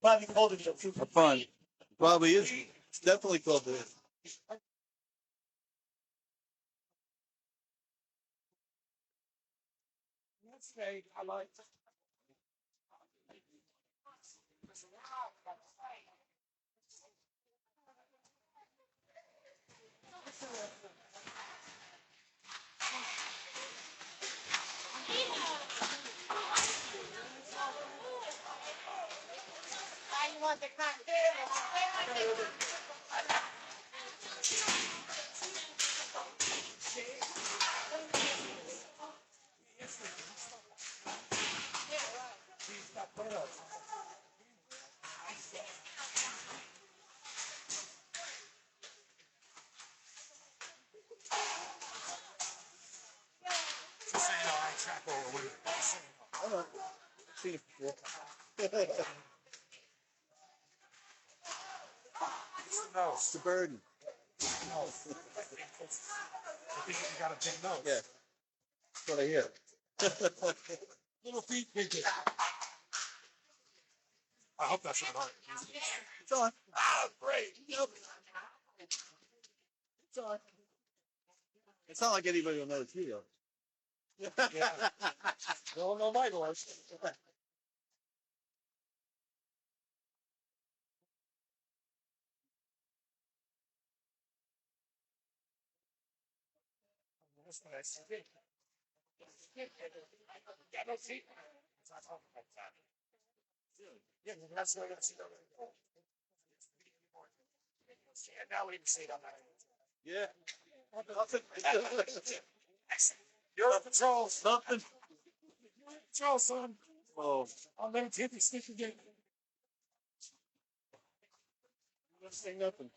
probably called it a fun. Probably is. It's definitely called this. That's great. I like it. I want the cocktail. Just so you know, I track over with it. I've seen it before. No, It's the burden. no. I think you got a big nose. Yeah. That's what I hear. Little feet, big feet. I hope that's not hard. It's on. Ah, great. Yep. It's on. It's not like anybody will know it's you, though. Yeah. Don't know my voice. That's nice. Yeah, no seat. It's not talking about that. Yeah, that's what it's. And now we can see it on that. Yeah. You're in patrol. Nothing. You're in patrol, son. Oh, I'll never take you stick again. let's say nothing.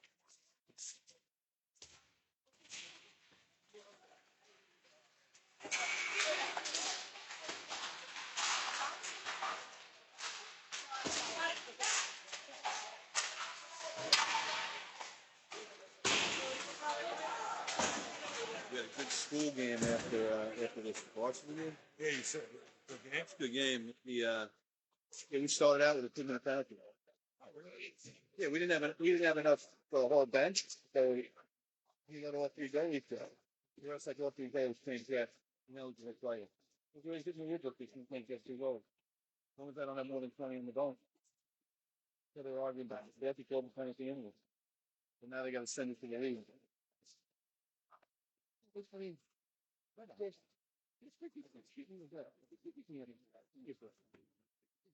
We had a good school game after this varsity game. Yeah, you said good game. It's a good game. We started out with a 2-minute penalty. Yeah, we didn't have enough for a whole bench, so we got all 3 goalies to. The rest like all 3 goals came back. No, just play. It's really good in Egypt if you can't get 2 goals. As long as I don't have more than 20 in the goal. So they're arguing back. They have to call the penalty anyway. So now they got to send it to the league. I mean, it's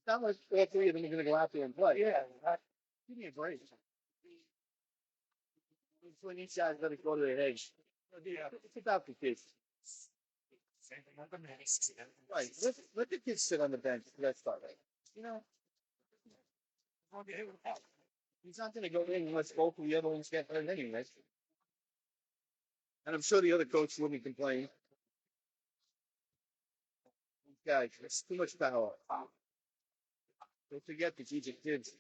not like all 3 of them are going to go out there and play. Yeah, Give me a break. It's when each guy's got to go to their head. yeah. It's about the kids. Same thing with the minutes. Right. Let the kids sit on the bench. Let's start right. You know, he's not going to go in unless both of the other ones get hurt anyway. And I'm sure the other coach wouldn't complain. Guys, it's too much power. Don't forget to keep the kids.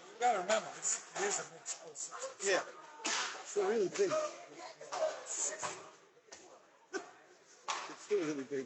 You gotta remember, it is a mixed school. Yeah. So really big. It's still really big.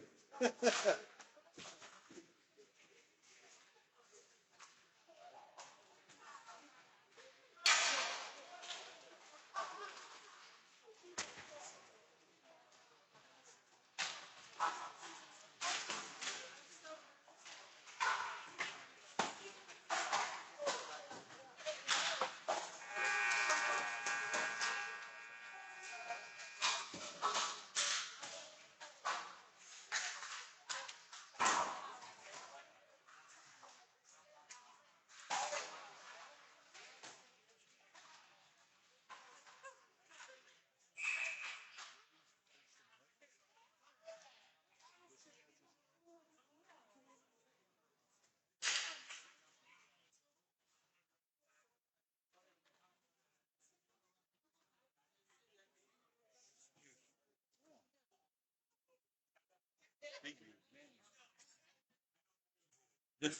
Okay,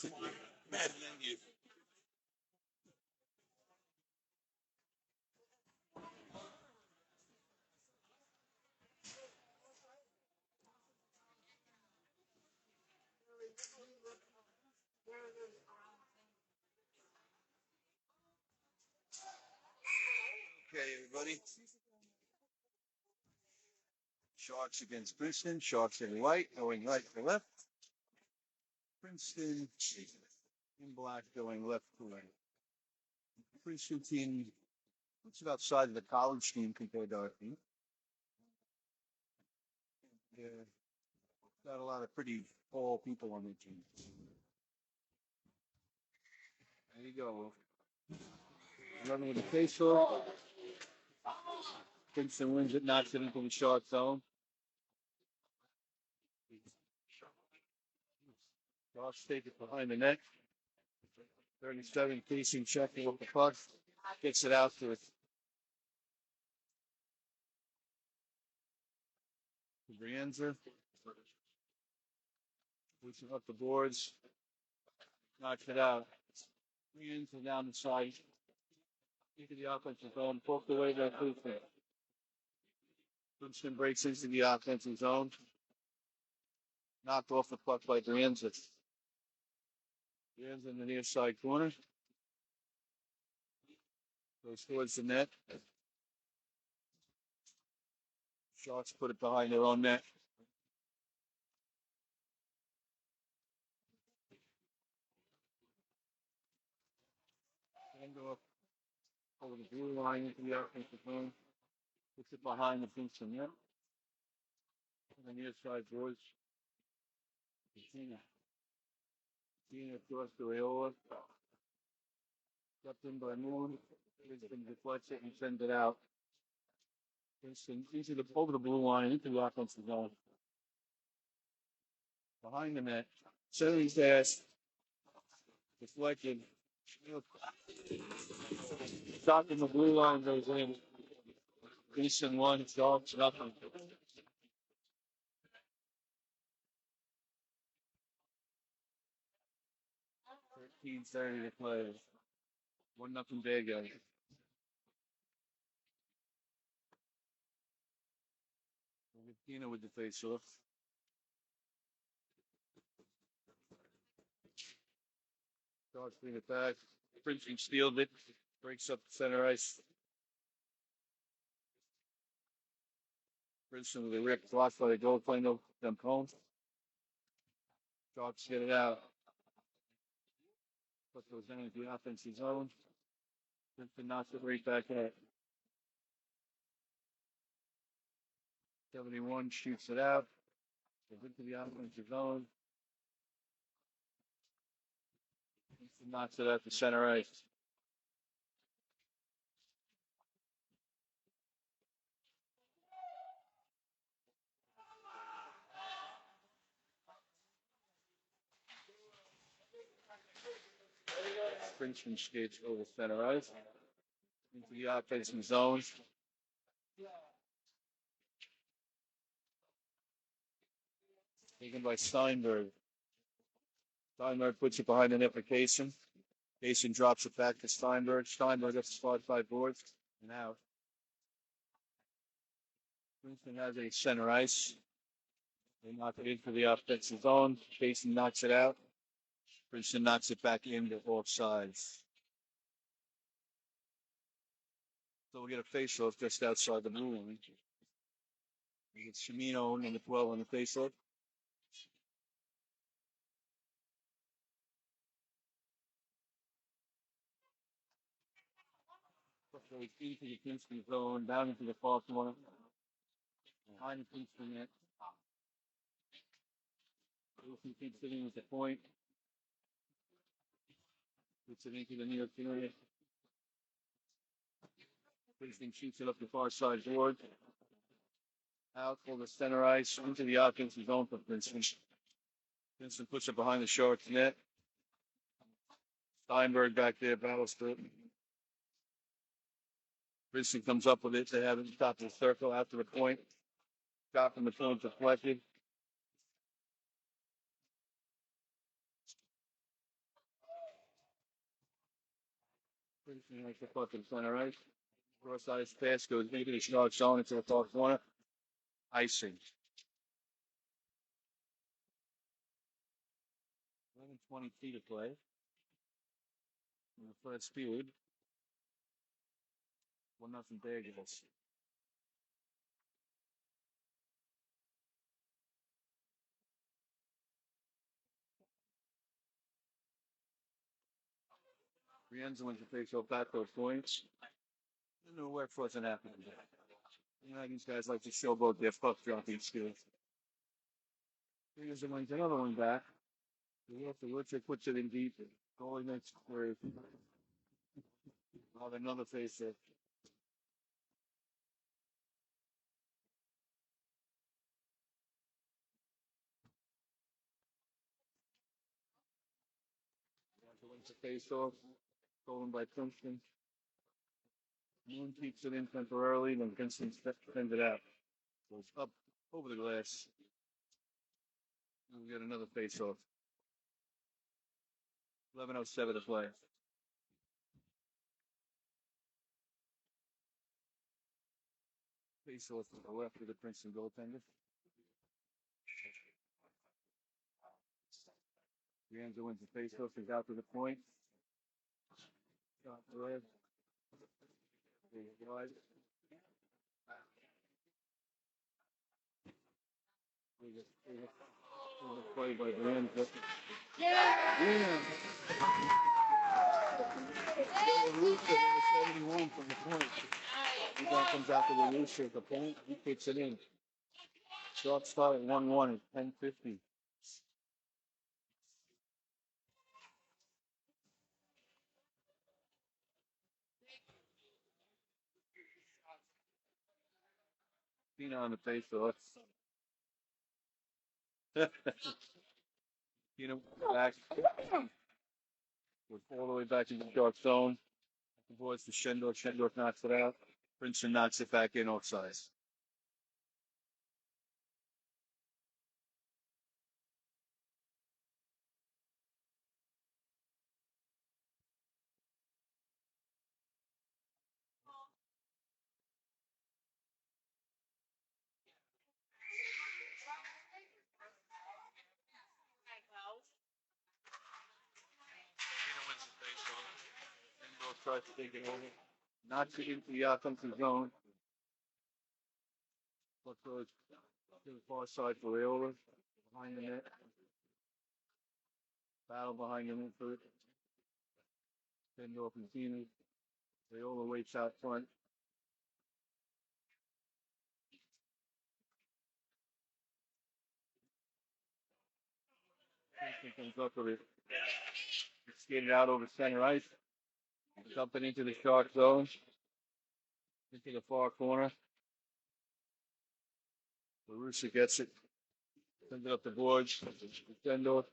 everybody. Sharks against Princeton. Sharks in white, going right to left. Princeton in black, going left to right. Princeton team looks about size of the college team compared to our team. Yeah, got a lot of pretty tall people on the team. There you go. Running with the face off. Princeton wins it, knocks it into the short zone. Ross take it behind the net. 37, Kasin checking with the puck. Gets it out to Brienza. Pushing up the boards. Knocks it out. Brienza down the side. Into the offensive zone. Poked away by Princeton. Princeton breaks into the offensive zone. Knocked off the puck by Brienza. Brienza in the near side corner. Goes towards the net. Sharks put it behind their own net. Go up over the blue line into the offensive zone. Puts it behind the Princeton net. On the near side boards. Tina across the Rayola. Kept in by Moon. Princeton deflects it and sends it out. Princeton over the blue line into the offensive zone. Behind the net. Centering pass. Deflected. Shot in the blue line goes in. Princeton 1, Dogs nothing. 13:30 to play. 1-0 big guys. Tina with the face off. Dogs bring it back. Princeton steals it. Breaks up the center ice. Princeton with a rip blocked by the goaltender. Dump home. Dogs get it out. Put those into the offensive zone. Princeton knocks it right back at. 71 shoots it out. Goes into the offensive zone. Princeton knocks it out to center ice. Princeton skates over center ice. Into the offensive zone. Taken by Steinberg. Steinberg puts it behind the net for Kasin. Kasin drops it back to Steinberg. Steinberg gets spot by boards and out. Princeton has a center ice. They knock it into the offensive zone. Kasin knocks it out. Princeton knocks it back into both sides. So we get a face-off just outside the blue line. We get Shimino number 12 on the face-off. So it's into the Princeton zone, down into the far corner. Behind the Princeton net. Wilson keeps sitting with the point. Puts it into the near period. Princeton shoots it up the far side board. Out for the center ice into the offensive zone for Princeton. Princeton puts it behind the Sharks net. Steinberg back there battles for it. Princeton comes up with it. They have it at the top of the circle after the point. Shot from the point deflected. Princeton likes to puck in center ice. Cross ice pass goes into the Shark zone into the far corner. Icing. 11:20 feet to play. In the first period. 1-0 Bear Girls. Rienzo went to face off back those points. And the work wasn't happening. You know, these guys like to showboat their puck dropping skills. Here's another one back. Richard puts it in deep. Goalie makes for another facer. Wins the face off. Stolen by Princeton. Moon keeps it in temporarily, then Princeton sends it out. Goes up over the glass. And we get another face off. 11:07 to play. Face off to the left of the Princeton goaltender. Rienzo wins the face off. He's out to the point. Shot to red. Wide. Play by Rienzo. Yeah. 71 from the point. He comes out to the loose at the point. He kicks it in. Short start at 1-1 at 10:50. Pina on the face off. Pina back. Goes all the way back in the dark zone. The boys to Shendorf. Shendorf knocks it out. Princeton knocks it back in offside. Pina wins the face off. Shendorf tries to take it over. Knocks it into the offensive zone. Puck goes to the far side for Rayola. Behind the net. Battle behind the net for it. Shendorf and Pina. Rayola waits out front. Princeton comes up with it. It's skated out over center ice. Dumping into the Shark zone. Into the far corner. LaRussa gets it. Sends it up the boards. Shendorf.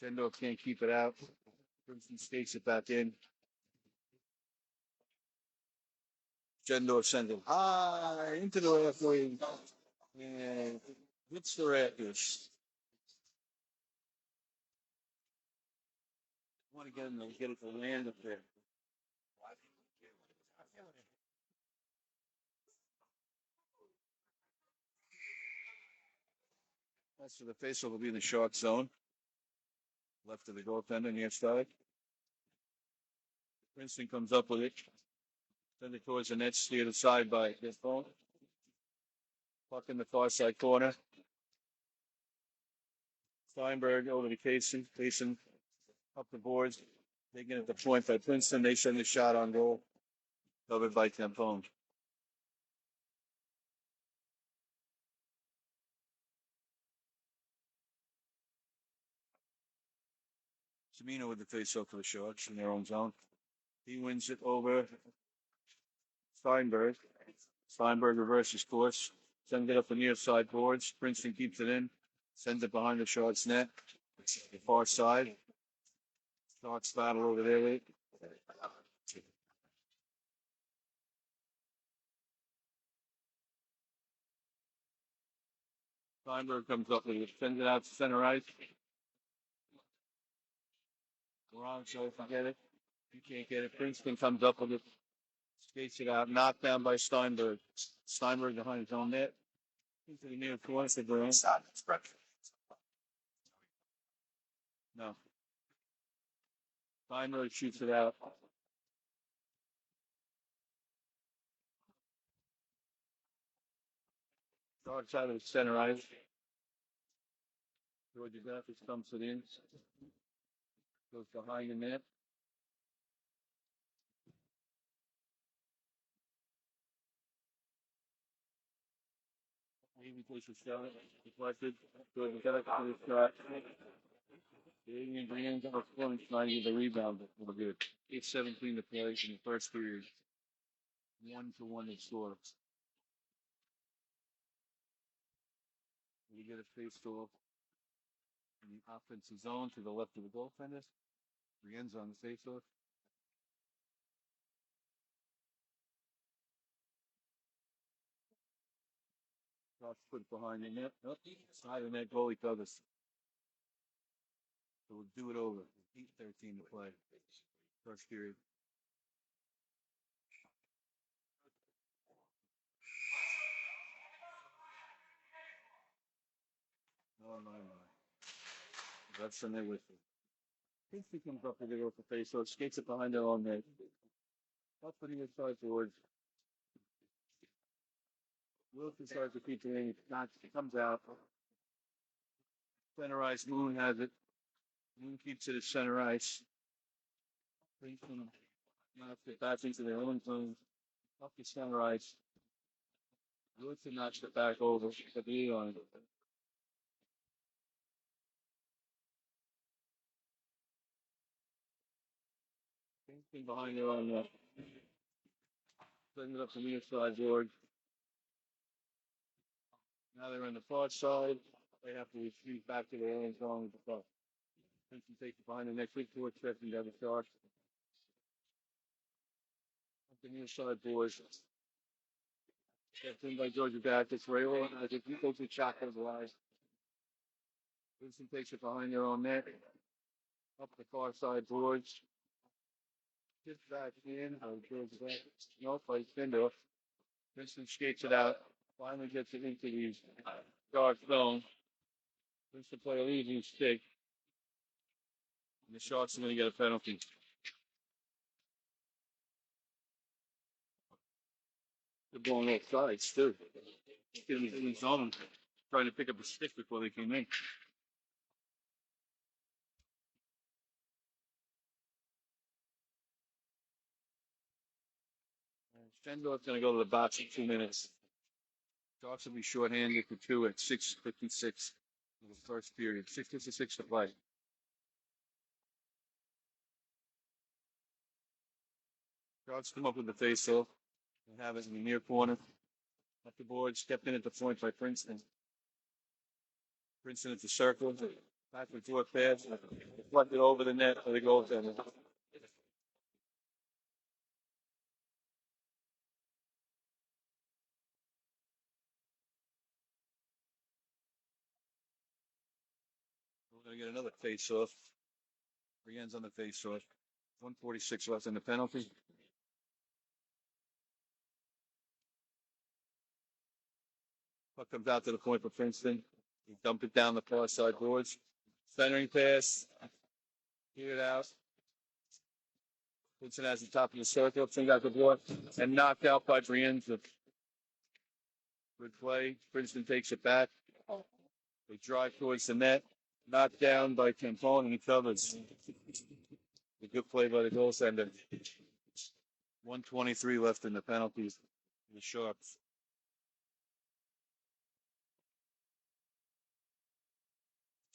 Shendorf can't keep it out. Princeton skates it back in. Shendorf sends it high into the left wing. And hits the Raptors. I want to get him to get it to land up there. That's for the faceoff will be in the Shark zone. Left of the goaltender near side. Princeton comes up with it. Send it towards the net, steered aside by his phone. Puck in the far side corner. Steinberg over to Kasin. Kasin up the boards. They get at the point by Princeton. They send the shot on goal. Covered by Tampone. Semino with the face-off for the Sharks in their own zone. He wins it over Steinberg. Steinberg reverses course. Sends it up the near side boards. Princeton keeps it in. Sends it behind the Sharks net. The far side. Sharks battle over there late. Steinberg comes up with it. Sends it out to center ice. Wrong, so forget it. You can't get it. Princeton comes up with it, skates it out, knocked down by Steinberg. Steinberg behind his own net. Into the near corner for Brown. No. Steinberg shoots it out. Starts out of the center ice. Georgia Baptist dumps it in. Goes behind the net. Maybe takes a shot. Deflected. Georgia Baptist shot. The Indian Greens on the point trying to get the rebound, but we're good. 8:17 to play in the first period. 1-1 to score. We get a face off in the offensive zone to the left of the goaltender. Brienne's on the face off. Cross put behind the net. Nope. Side of the net goalie covers. So we'll do it over. 8:13 to play. First period. Oh my. That's the net with it. Kinsey comes up with it off the face, so it skates it behind their own net. Up for the inside towards. Wilson starts to keep it in. It comes out. Center ice. Moon has it. Moon keeps it at center ice. Princeton knocks it back into their own zone. Up the center ice. Wilson knocks it back over. The lead on it. Princeton behind their own net. Sending it up the near side, George. Now they're on the far side. They have to retreat back to their own zone with the puck. Princeton takes it behind the next week towards stretching down the Sharks. Up the near side, boys. Stepped in by Georgia Baptist. Rayola has it. He goes to Chaco's wide. Princeton takes it behind their own net. Up the far side, boards. Gets back in. Georgia Baptist. Nope, by Fender. Princeton skates it out. Finally gets it into the Shark zone. Princeton play a easy stick. And the Sharks are going to get a penalty. They're going off sides, too. Getting in the zone, trying to pick up a stick before they came in. Fendorf's going to go to the box in 2 minutes. Sharks will be shorthanded for 2 at 6:56 in the first period. 6:56 to play. Sharks come up with the face-off and have it in the near corner. Up the board, stepped in at the point by Princeton. Princeton at the circle. Back and forth pass. Deflected over the net for the goaltender. We're going to get another face-off. Brienne's on the face-off. 1:46 left in the penalty. Puck comes out to the point for Princeton. He dump it down the far side boards. Centering pass. Get it out. Princeton has the top of the circle. Thing out the board. And knocked out by Brienne. Good play. Princeton takes it back. They drive towards the net. Knocked down by Campone and he covers. A good play by the goaltender. 1:23 left in the penalties. The Sharks.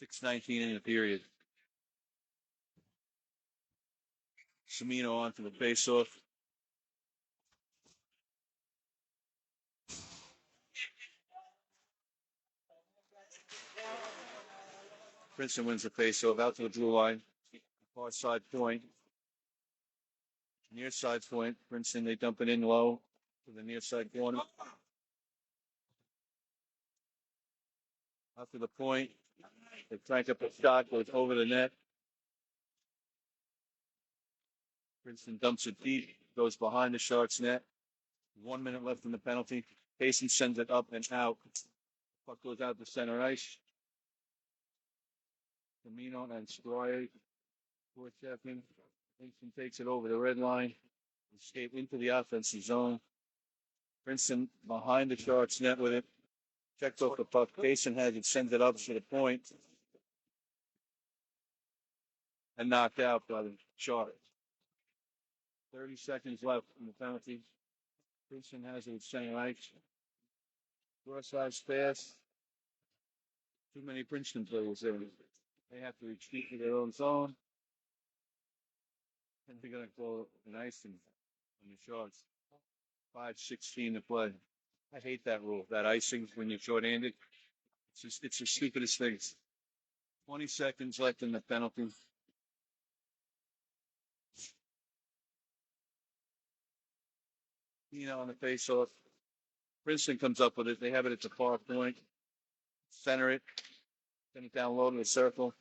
6:19 in the period. Semino on to the face-off. Princeton wins the face-off out to the blue line. Far side point. Near side point. Princeton, they dump it in low to the near side corner. Out to the point. They crank up a shot, goes over the net. Princeton dumps it deep, goes behind the Sharks net. 1 minute left in the penalty. Kasin sends it up and out. Puck goes out to center ice. Camino and Stroy forechecking. Princeton takes it over the red line. Escape into the offensive zone. Princeton behind the Sharks net with it. Checks off the puck. Kasin has it, sends it up to the point. And knocked out by the Sharks. 30 seconds left in the penalty. Princeton has it at center ice. Cross-ice pass. Too many Princeton players there. They have to retreat to their own zone. And they're going to call an icing on the Sharks. 5:16 to play. I hate that rule, that icing when you're short-handed. It's the stupidest thing. 20 seconds left in the penalty. On the face-off. Princeton comes up with it. They have it at the far point. Center it. Send it down low to the circle.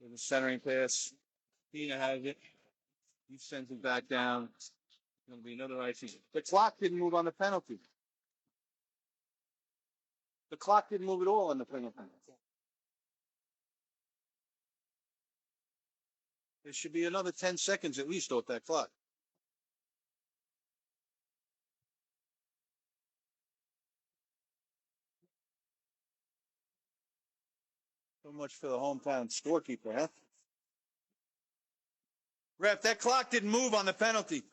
With a centering pass. Pina has it. He sends it back down. It's going to be another icing. The clock didn't move on the penalty. The clock didn't move at all on the penalty. There should be another 10 seconds at least off that clock. So much for the hometown scorekeeper, huh? Ref, that clock didn't move on the penalty.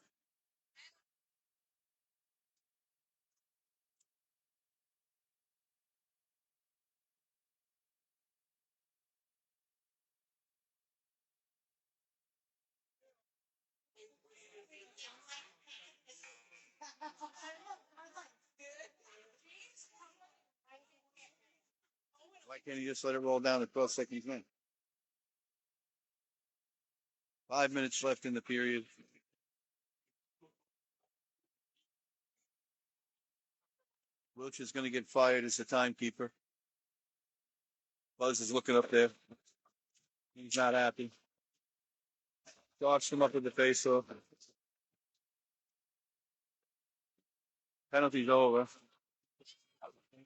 Why can't he just let it roll down to 12 seconds in? 5 minutes left in the period. Wilch is going to get fired as the timekeeper. Buzz is looking up there. He's not happy. Sharks him up with the face-off. Penalty's over.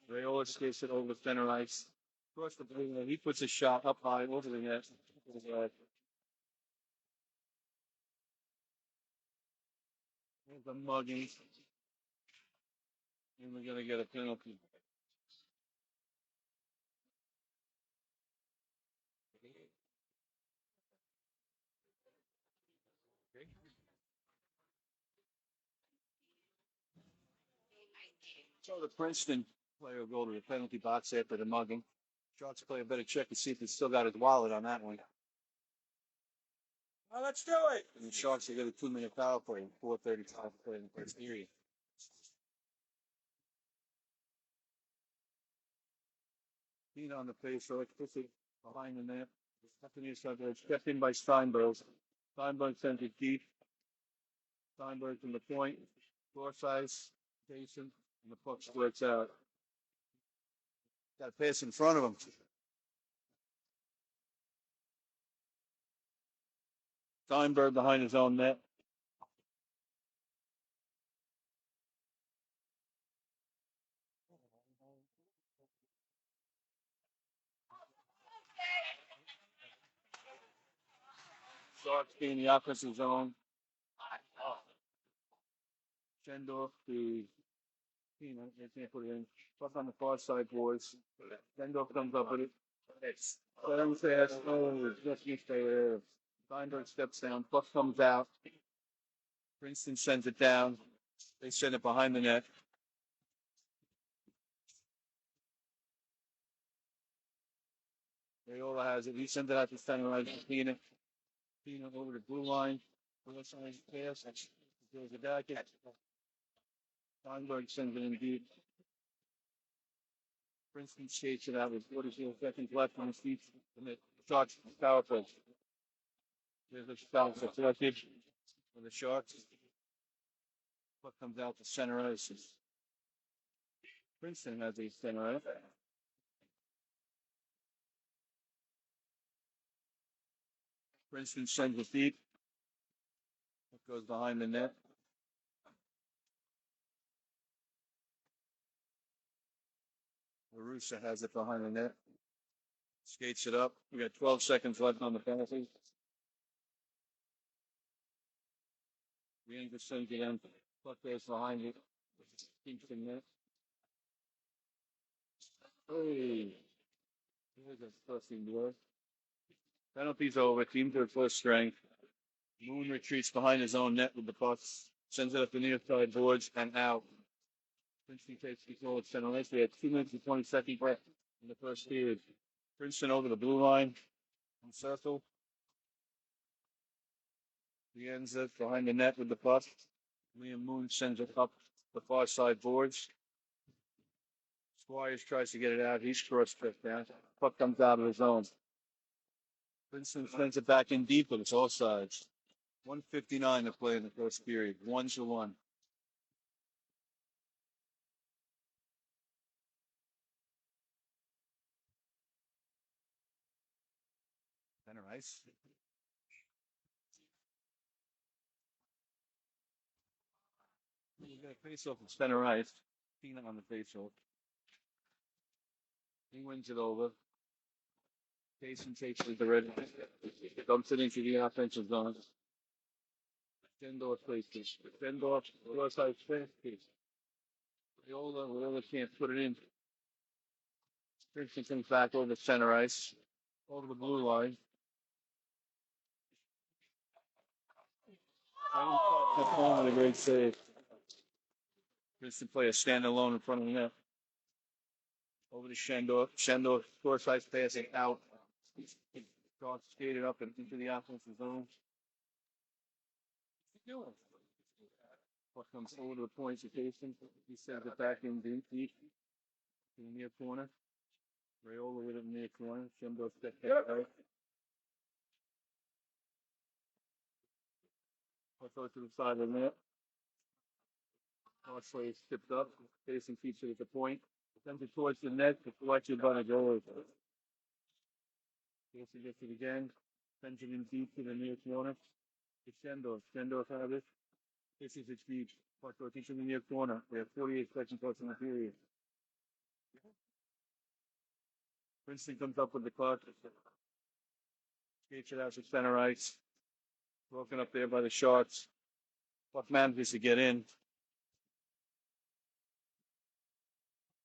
Rayola skates it over center ice. Across the blue, he puts a shot up high over the net. There's a mugging. And we're going to get a penalty. So the Princeton player will go to the penalty box after the mugging. Sharks player better check to see if he's still got his wallet on that one. Well, let's do it. And the Sharks will get a 2-minute power play, 4:35 to play in the first period. Being on the face, so it's puts it behind the net. It's kept in by Steinberg. Steinberg sends it deep. Steinberg from the point. Cross ice. Jason. And the puck squirts out. Got a pass in front of him. Steinberg behind his own net. Sharks being the offensive zone. Shendorf to they can't put it in. Puck on the far side, boys. Shendorf comes up with it. Seven fast. Oh, just missed there. Steinberg steps down. Puck comes out. Princeton sends it down. They send it behind the net. Rayola has it. He sends it out to center right. Pina over the blue line. Pass. Goes the back. Steinberg sends it in deep. Princeton skates it out with 44 seconds left on the feet. And the Sharks power play. There's a shot selected for the Sharks. Puck comes out to center ice. Princeton has a center ice. Princeton sends it deep. goes behind the net. LaRussa has it behind the net. Skates it up. We got 12 seconds left on the penalty. The end just sends it in. Puck goes behind it. Keeps the net. Hey, there's a fussing boy. Penalty's over. Teams are full strength. Moon retreats behind his own net with the puck. Sends it up the near side boards and out. Princeton takes control of center ice. We had 2 minutes and 20 seconds left in the first period. Princeton over the blue line. On circle. He ends it behind the net with the puck. Liam Moon sends it up the far side boards. Squires tries to get it out. He's cross-checked down. Puck comes out of his zone. Princeton sends it back in deep, but it's all sides. 1:59 to play in the first period. 1-1. Center ice. We got a face-off at center ice. Peanut on the face-off. He wins it over. Kasin takes it to the red. Dumps it into the offensive zone. Fendorf plays this. Fendorf, cross-ice piece. Viola can't put it in. Princeton comes back over the center ice. Over the blue line. With a great save. Princeton play a standalone in front of the net. Over to Shendorf. Shendorf, cross-ice passing out. Cross skated up and into the offensive zone. What's he doing? Puck comes over to the point to Kasin. He sends it back in deep to the near corner. Rayola with it in the near corner. Shendorf steps back out. Puck goes to the side of the net. Cross-play is tipped up. Kasin keeps it at the point. Sends it towards the net. It's collected by the goalie. Kasin gets it again. Sends it in deep to the near corner. It's Shendorf. Shendorf has it. This is its deep. Puck goes into the near corner. We have 48 seconds left in the period. Princeton comes up with the puck. Skates it out to center ice. Broken up there by the Sharks. Puck manages to get in.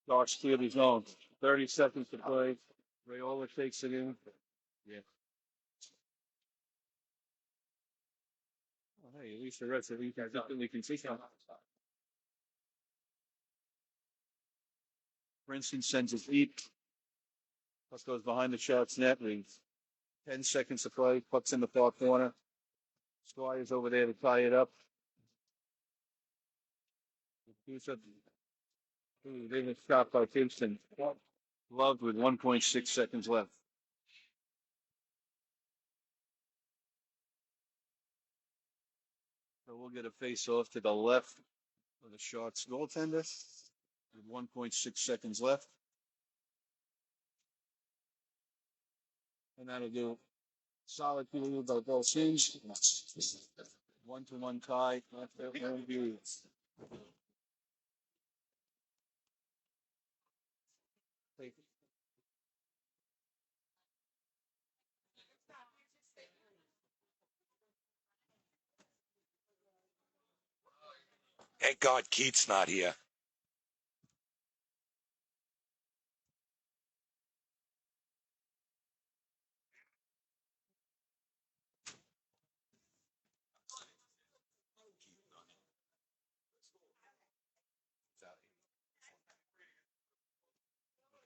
Sharks clear the zone. 30 seconds to play. Rayola takes it in. Yeah. Oh, hey, at least the rest of the weekend definitely consistent. Princeton sends it deep. Puck goes behind the Sharks net. 10 seconds to play. Puck's in the far corner. Squire's over there to tie it up. They get stopped by Kingston. Loved with 1.6 seconds left. So we'll get a face-off to the left of the Sharks goaltender with 1.6 seconds left. And that'll do solid period by both teams. 1-1 tie after home periods. Thank God Keith's not here.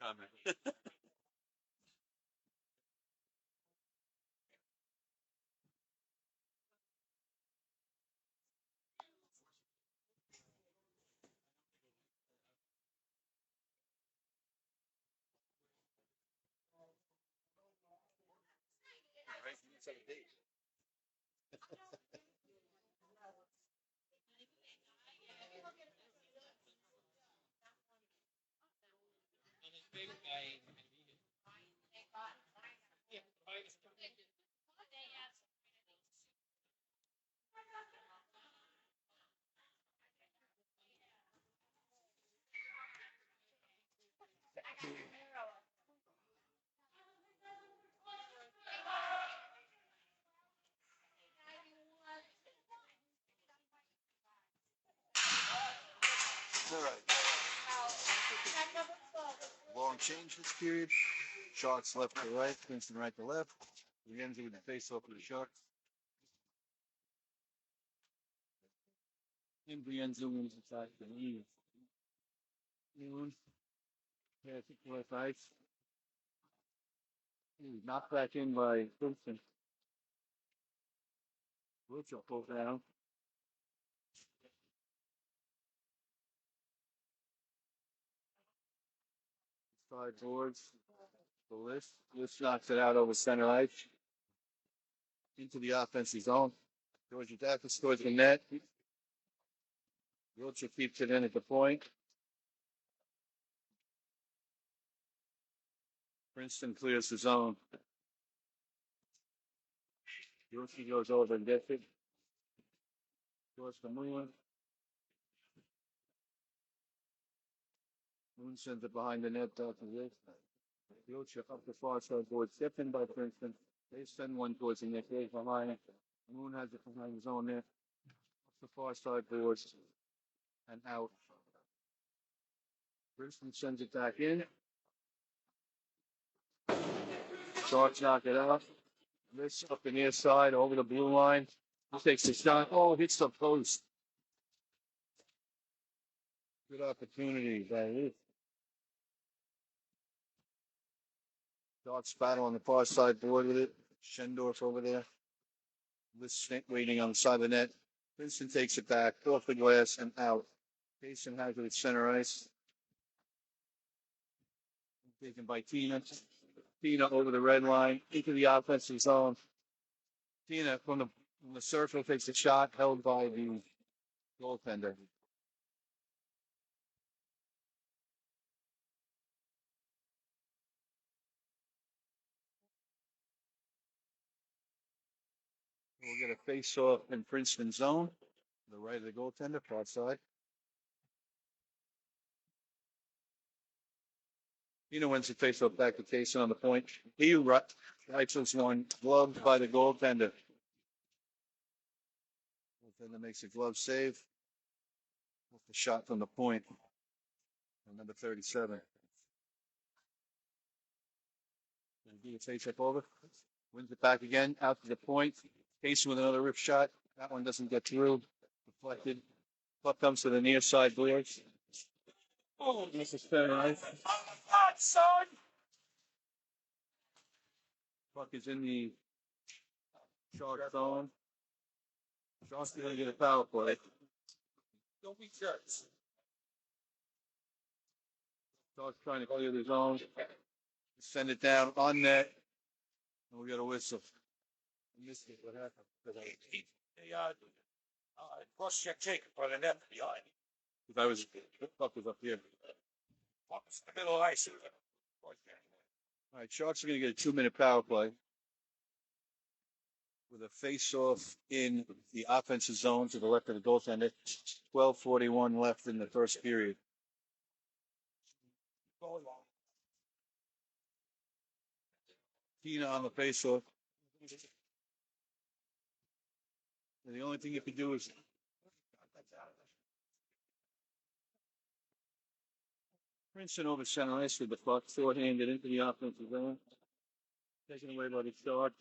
Comment. change this period. Sharks left to right, Princeton right to left. We end with the face off of the Sharks. In Brienzo wins attack the lead. Noon. Pass it to left ice. Knocked back in by Princeton. Wiltshire pulled down. Side boards. The list knocks it out over center ice. Into the offensive zone. Georgia Davis towards the net. Wiltshire keeps it in at the point. Princeton clears the zone. Wiltshire goes over and gets it. Towards the Moon. Moon sends it behind the net out to this. Wiltshire up the far side board, stepped in by Princeton. They send one towards the net. They behind. Moon has it behind his own net. Up the far side boards and out. Princeton sends it back in. Sharks knock it out. This up the near side over the blue line. He takes the shot. Oh, hits the post. Good opportunity. That is. Sharks battle on the far side board with it. Schendorf over there. This waiting on the side of the net. Princeton takes it back off the glass and out. Kasin has it at center ice. Taken by Tina. Tina over the red line into the offensive zone. Tina from the circle takes a shot held by the goaltender. We'll get a face-off in Princeton zone. The right of the goaltender, far side. Tina wins the face-off back to Kasin on the point. He writes this one, gloved by the goaltender. Goaltender makes a glove save. With the shot from the point. Number 37. He takes it over. Wins it back again, out to the point. Kasin with another rip shot. That one doesn't get through. Deflected. Puck comes to the near side boards. Oh, this is fair, right? Son! Puck is in the Shark zone. Sharks going to get a power play. Don't be jerks. Sharks trying to clear the zone. Send it down on net. And we got a whistle. I missed it. What happened? They cross-check Jacob by the net behind. Because I was, the puck was up here. Puck was in the middle of ice. All right, Sharks are going to get a 2-minute power play with a face-off in the offensive zone to the left of the goaltender. 12:41 left in the first period. Tina on the face-off. And the only thing you can do is Princeton over center ice with the puck, short-handed into the offensive zone. Taken away by the Shark.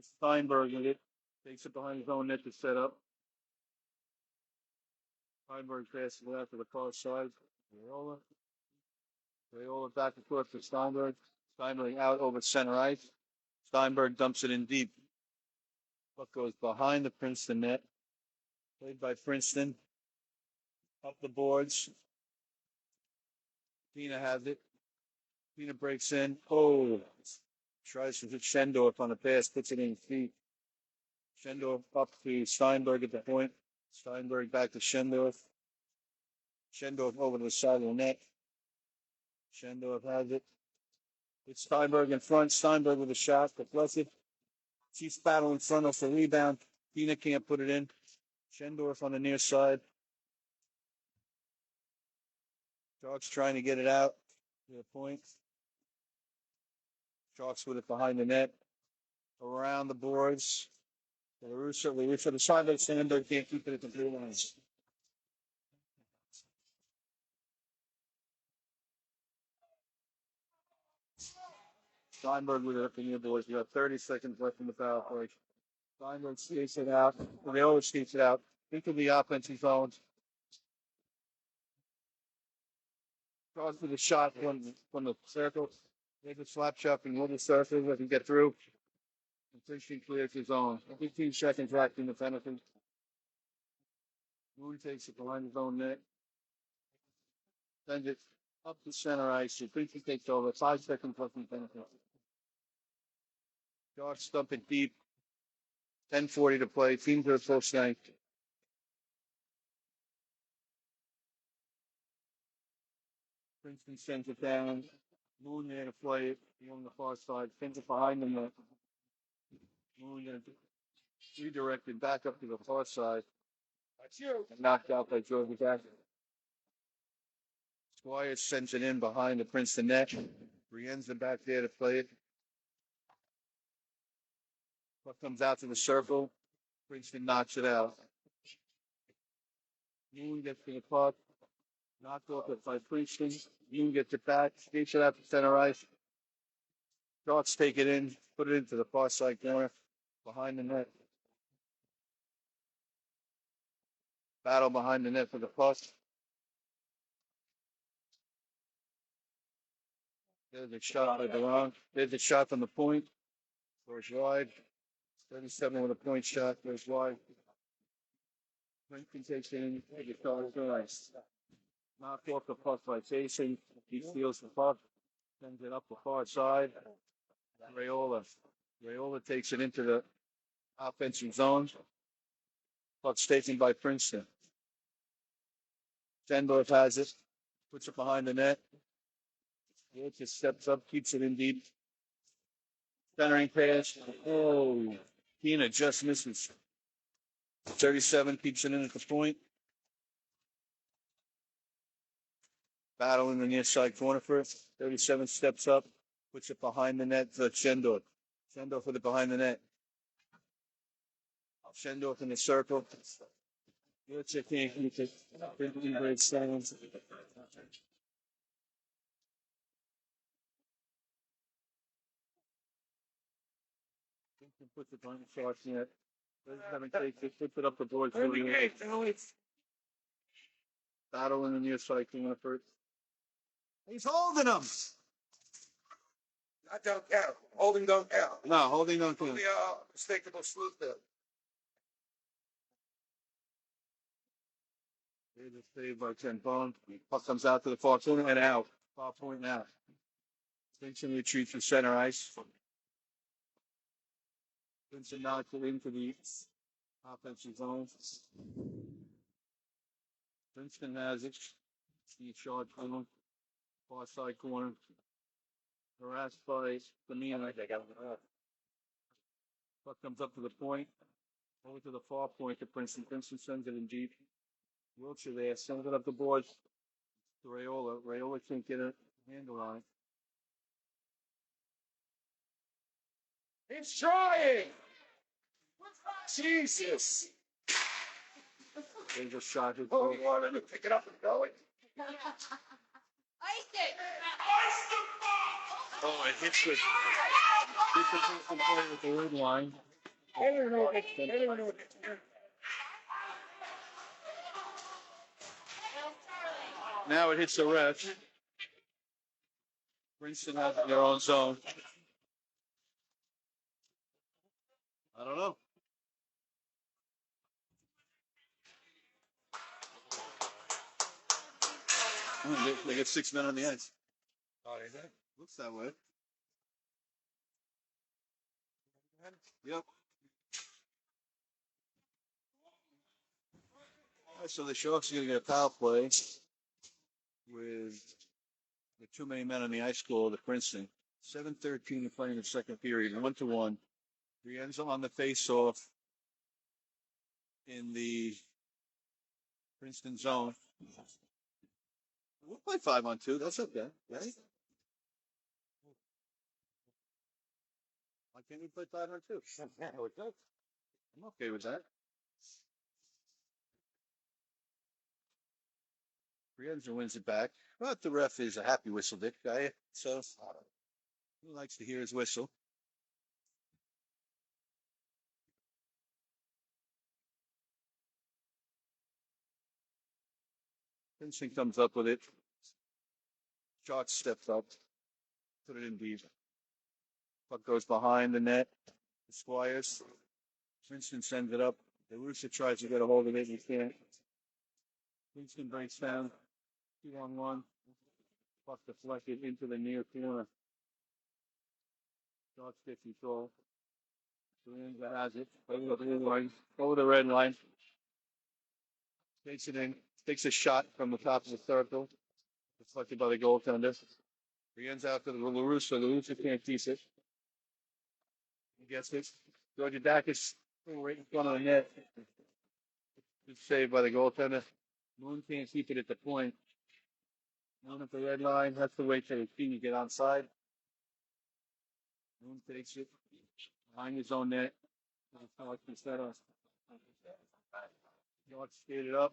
Steinberg with it. Takes it behind his own net to set up. Steinberg passes it out to the far side. Rayola back and forth to Steinberg. Steinberg out over center ice. Steinberg dumps it in deep. Puck goes behind the Princeton net. Played by Princeton. Up the boards. Tina has it. Tina breaks in. Oh. Tries to hit Schendorf on the pass. Puts it in his feet. Schendorf up to Steinberg at the point. Steinberg back to Schendorf. Schendorf over to the side of the net. Schendorf has it. It's Steinberg in front. Steinberg with a shot. Deflected. Chiefs battle in front of the rebound. Tina can't put it in. Schendorf on the near side. Sharks trying to get it out to the point. Sharks with it behind the net. Around the boards. LaRusso, the side of Sandberg can't keep it at the blue lines. Steinberg with it up in your boys. You got 30 seconds left in the foul play. Steinberg skates it out. They always skates it out into the offensive zone. Draws for the shot from the circle. There's a slap shot from the surface. Let him get through. And Princeton clears his own. 15 seconds left in the penalty. Moon takes it behind his own net. Sends it up the center ice. Princeton takes over. 5 seconds left in the penalty. George stump it deep. 10:40 to play. Teams are full strength. Princeton sends it down. Moon there to play it on the far side. Sends it behind the net. Moon there redirected back up to the far side. That's you. And knocked out by Georgia Jackson. Squires sends it in behind the Princeton net. Brienne's back there to play it. Puck comes out to the circle. Princeton knocks it out. Moon gets to the puck. Knocked off it by Princeton. Moon gets it back. Skates it out to center ice. Sharks take it in. Put it into the far side corner. Behind the net. Battle behind the net for the puck. There's a shot by Durant. There's a shot from the point. Goes wide. 37 with a point shot. Goes wide. Princeton takes it in. Take it to the ice. Knocked off the puck by Kasin. He steals the puck. Sends it up the far side. Raiola. Raiola takes it into the offensive zone. Puck's taken by Princeton. Sendorf has it. Puts it behind the net. It just steps up, keeps it in deep. Centering pass. Oh, Tina just misses. 37 keeps it in at the point. Battle in the near side corner for it. 37 steps up, puts it behind the net for Shendorf. Shendorf with it behind the net. Shendorf in the circle. Good checking. Great stands. Puts it behind the Sharks net. Doesn't take it, puts it up the board. Battle in the near side corner for it. He's holding them. I don't count. Holding don't count. No, holding on to him. Only mistakable sleuth there. There's a save by Ken Bond. Puck comes out to the far corner and out. Far point and out. Vincent retreats to center ice. Vincent knocks it into the offensive zone. Vincent has it. He's short corner. Far side corner. Harassed by Lamina. Puck comes up to the point. Over to the far point to Princeton. Princeton sends it in deep. Wiltshire there. Sends it up the board to Raiola. Raiola can't get a handle on it. He's trying. Jesus. There's a shot. Oh, you wanted to pick it up and go it? Ice it! Oh, it hits the Princeton player with the red line. I don't know. I don't know. Now it hits the ref. Princeton has their own zone. I don't know. They get 6 men on the ice. Oh, is it? Looks that way. Yep. All right, so the Sharks are going to get a power play with too many men on the ice goal to Princeton. 7:13 to play in the second period, 1-1. Brienza on the face-off in the Princeton zone. We'll play 5-on-2. That's okay, right? Why can't we play 5-on-2? I'm okay with that. Brienza wins it back. But the ref is a happy whistle dick guy, so Who likes to hear his whistle? Princeton comes up with it. Sharks steps up, put it in deep. Puck goes behind the net. The Squires. Princeton sends it up. The Rooster tries to get a hold of it. He can't. Princeton breaks down. 2-on-1. Puck deflected into the near corner. Sharks get control. Fernanda has it. Over the blue line. Over the red line. Takes it in. Takes a shot from the top of the circle. Deflected by the goaltender. He ends out to the LaRusso. LaRusso can't keep it. He gets it. Georgia Dacus right in front of the net. Good save by the goaltender. Moon can't keep it at the point. Moon at the red line. Has to wait till his feet to get onside. Moon takes it behind his own net. York skated up.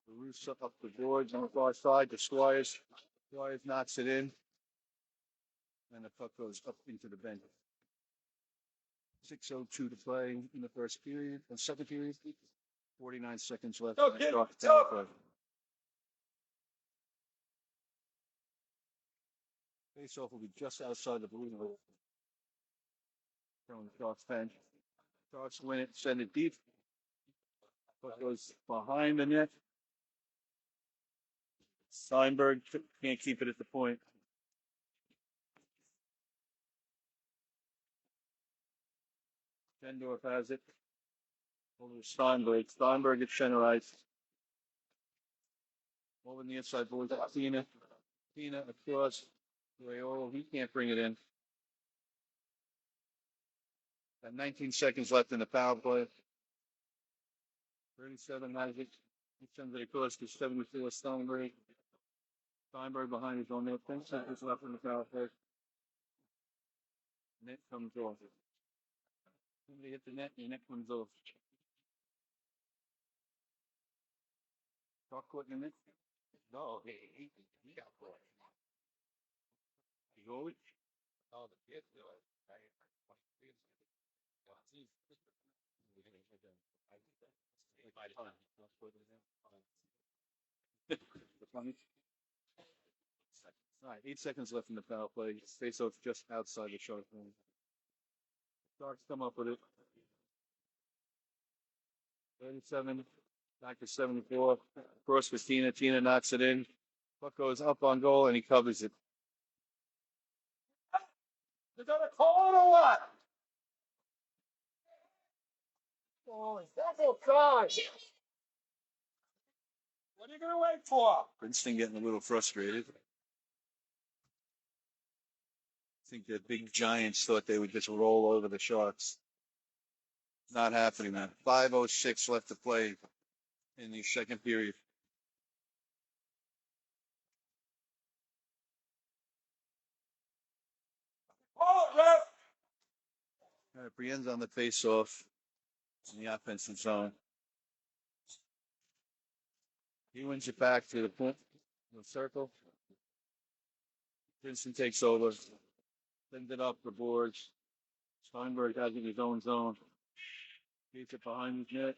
The Roos up the boards on the far side. The Squires knocks it in. And the puck goes up into the bench. 6:02 to play in the first period. The second period. 49 seconds left. Face-off will be just outside the blue line. From the Sharks bench. Sharks win it, send it deep. Puck goes behind the net. Steinberg can't keep it at the point. Gendorf has it. Over to Steinberg. Steinberg gets centerized. Over in the inside boards. Tina across. Rayola, he can't bring it in. Got 19 seconds left in the power play. 37 has it. He sends it across to 74 Steinberg. Steinberg behind his own net. 10 seconds left in the power play. Net comes off. Somebody hit the net and the net comes off. Talk caught in the net? No, he got caught. You go it? Oh, the kid do it. All right, 8 seconds left in the power play. Face-off just outside the Shark line. Sharks come up with it. 37, back to 74. Cross for Tina. Tina knocks it in. Puck goes up on goal and he covers it. They're gonna call it or what? Oh, double charge. What are you gonna wait for? Princeton getting a little frustrated. I think the big giants thought they would just roll over the Sharks. Not happening, man. 5:06 left to play in the second period. Oh, ref! All right, Brienne's on the face-off in the offensive zone. He wins it back to the point, the circle. Princeton takes over, sends it up the boards. Steinberg has it in his own zone. Gets it behind his net.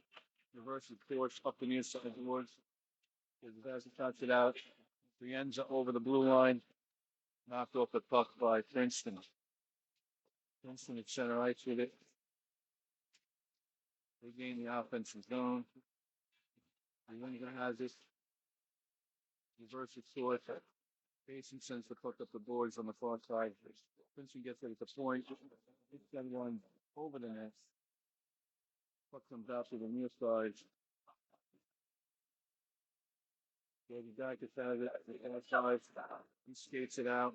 Reverses course up the near side of the boards. Has to touch it out. Brienne's over the blue line. Knocked off the puck by Princeton. Princeton at center ice with it. They gain the offensive zone. Brienne has it. Reverses course. Kasin sends the puck up the boards on the far side. Princeton gets it at the point. It's got one over the net. Puck comes out to the near side. The guy gets out of it at the outside. He skates it out.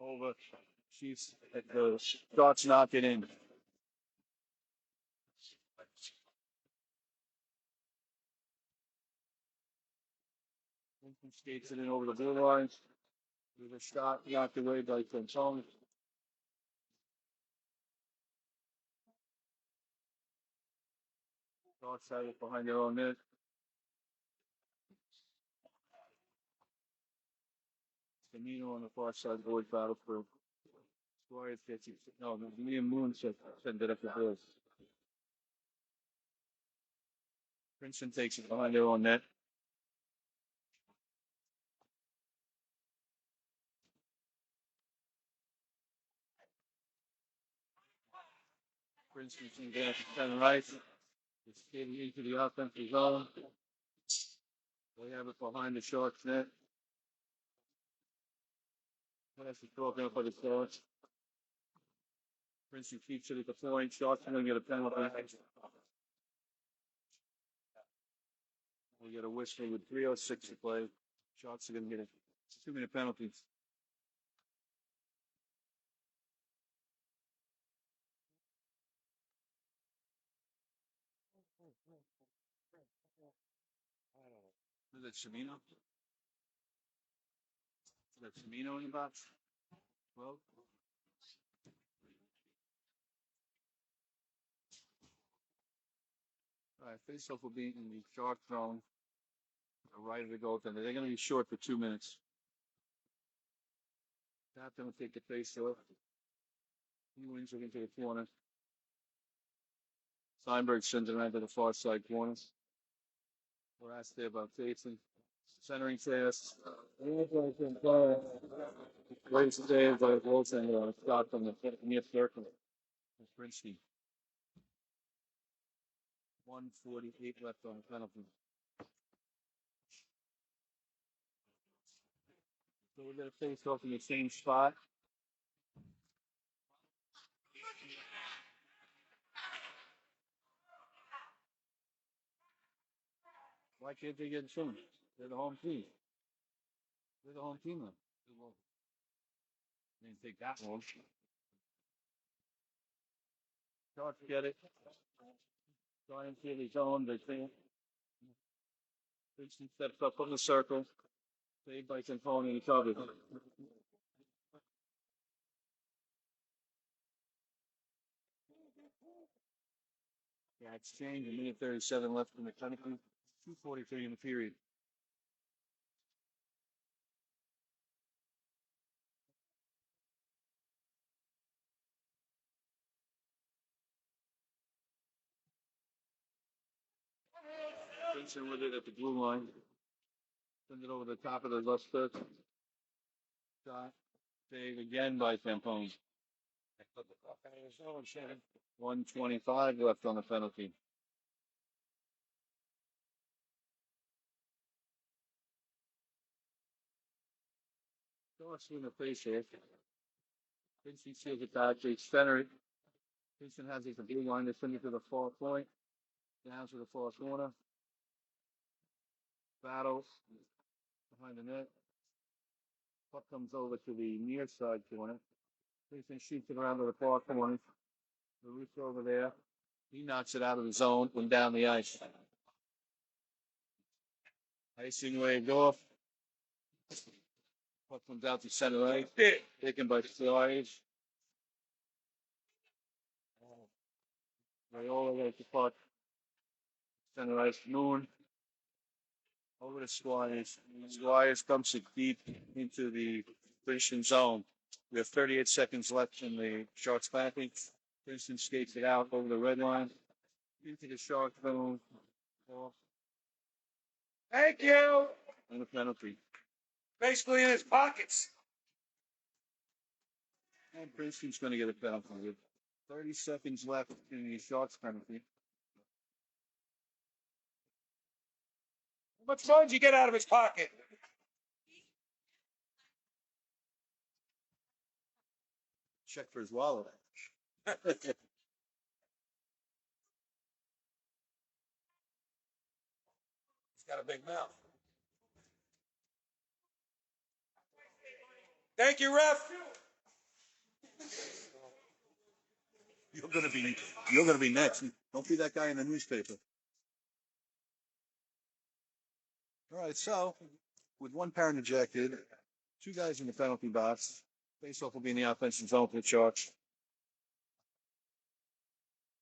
Over. Chiefs at the shots knock it in. Skates it in over the blue lines. With a shot knocked away by Fantone. Sharks have it behind their own net. Camino on the far side, boys battle for Squires gets you. No, me and Moon send it up the hills. Princeton takes it behind their own net. Princeton down to 10 right. It's getting into the offensive zone. They have it behind the Sharks net. That's the talking up for the Sharks. Princeton keeps it at the point. Sharks are going to get a penalty. We get a whistle with 3:06 to play. Sharks are going to get a 2-minute penalty. Is that Shimino? Is that Shimino in the box? Well, all right, face-off will be in the Shark zone, right of the goaltender. They're going to be short for 2 minutes. Captain will take the face-off. He wins it into the corner. Steinberg sends it around to the far side corner. We're asked there about Kasin. Centering pass. Great save by Wilson. Shot from the near circle. Princey. 1:48 left on the penalty. So we're going to face off in the same spot. Why can't they get shown? They're the home team. They're the home team then. They didn't take that one. Sharks get it. Trying to his own. They think. Princeton steps up from the circle. Saved by Camponi and covered. Yeah, exchange. 1:37 left in the penalty. 2:43 in the period. Princeton with it at the blue line. Send it over the top of the left foot. Shot. Saved again by Camponi. 1:25 left on the penalty. Sharks in the face here. Princeton seals it back. They center it. Princeton has it at the blue line. They send it to the far point. Down to the far corner. Battles behind the net. Puck comes over to the near side corner. Princeton shoots it around to the far corner. The Roof's over there. He knocks it out of the zone and down the ice. Icing waved off. Puck comes out to center ice. Taken by Squires. Raiola gets the puck. Center ice. Moon. Over to Squires. Squires comes it deep into the Princeton zone. We have 38 seconds left in the Sharks penalty. Princeton skates it out over the red line. Into the Shark zone. Thank you. And the penalty. Basically in his pockets. And Princeton's going to get a penalty with 30 seconds left in the Sharks penalty. How much money did you get out of his pocket? Check for his wallet. He's got a big mouth. Thank you, ref. You're gonna be next. Don't be that guy in the newspaper. All right, so with one parent ejected, 2 guys in the penalty box. Faceoff will be in the offensive zone for the Sharks.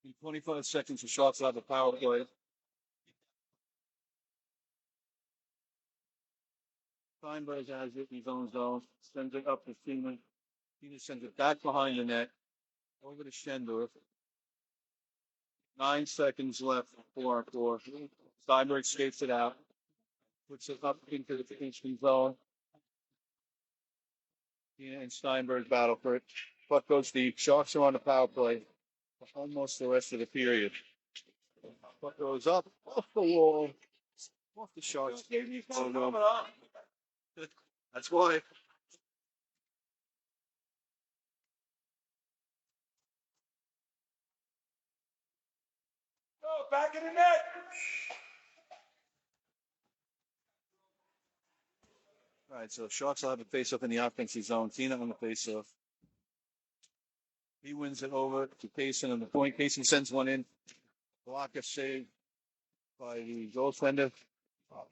In 25 seconds, the Sharks will have the power play. Steinberg has it in his own zone. Sends it up to Tina. Tina sends it back behind the net. Over to Schendorf. 9 seconds left. 4-4. Steinberg skates it out. Puts it up into the Kingston zone. Tina and Steinberg battle for it. Puck goes deep. Sharks are on the power play for almost the rest of the period. Puck goes up off the wall. Off the Sharks. Oh no. That's why. Go back in the net. All right, so Sharks will have a face-off in the offensive zone. Tina on the face-off. He wins it over to Kasin on the point. Kasin sends one in. Blocker saved by the goaltender.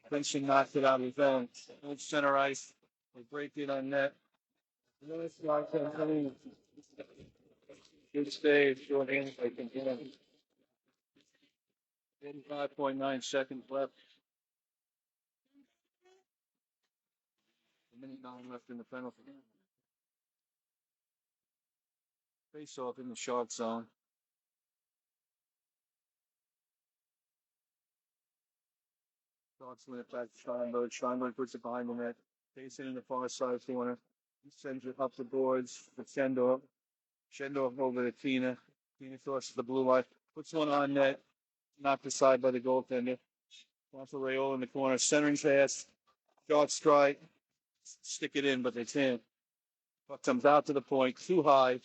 Princeton knocks it out of his own. Center ice. They break it on net. Good save. Short hand. They can get him. 45.9 seconds left. A minute 9 left in the penalty. Face off in the Shark zone. Sharks win it back to Steinberg. Steinberg puts it behind the net. Takes it in the far side corner. He sends it up the boards to Schendorf. Schendorf over to Tina. Tina crosses the blue line. Puts one on net. Knocked aside by the goaltender. Also Rayola in the corner. Centering pass. Sharks try. Stick it in, but they can't. Puck comes out to the point. Too high.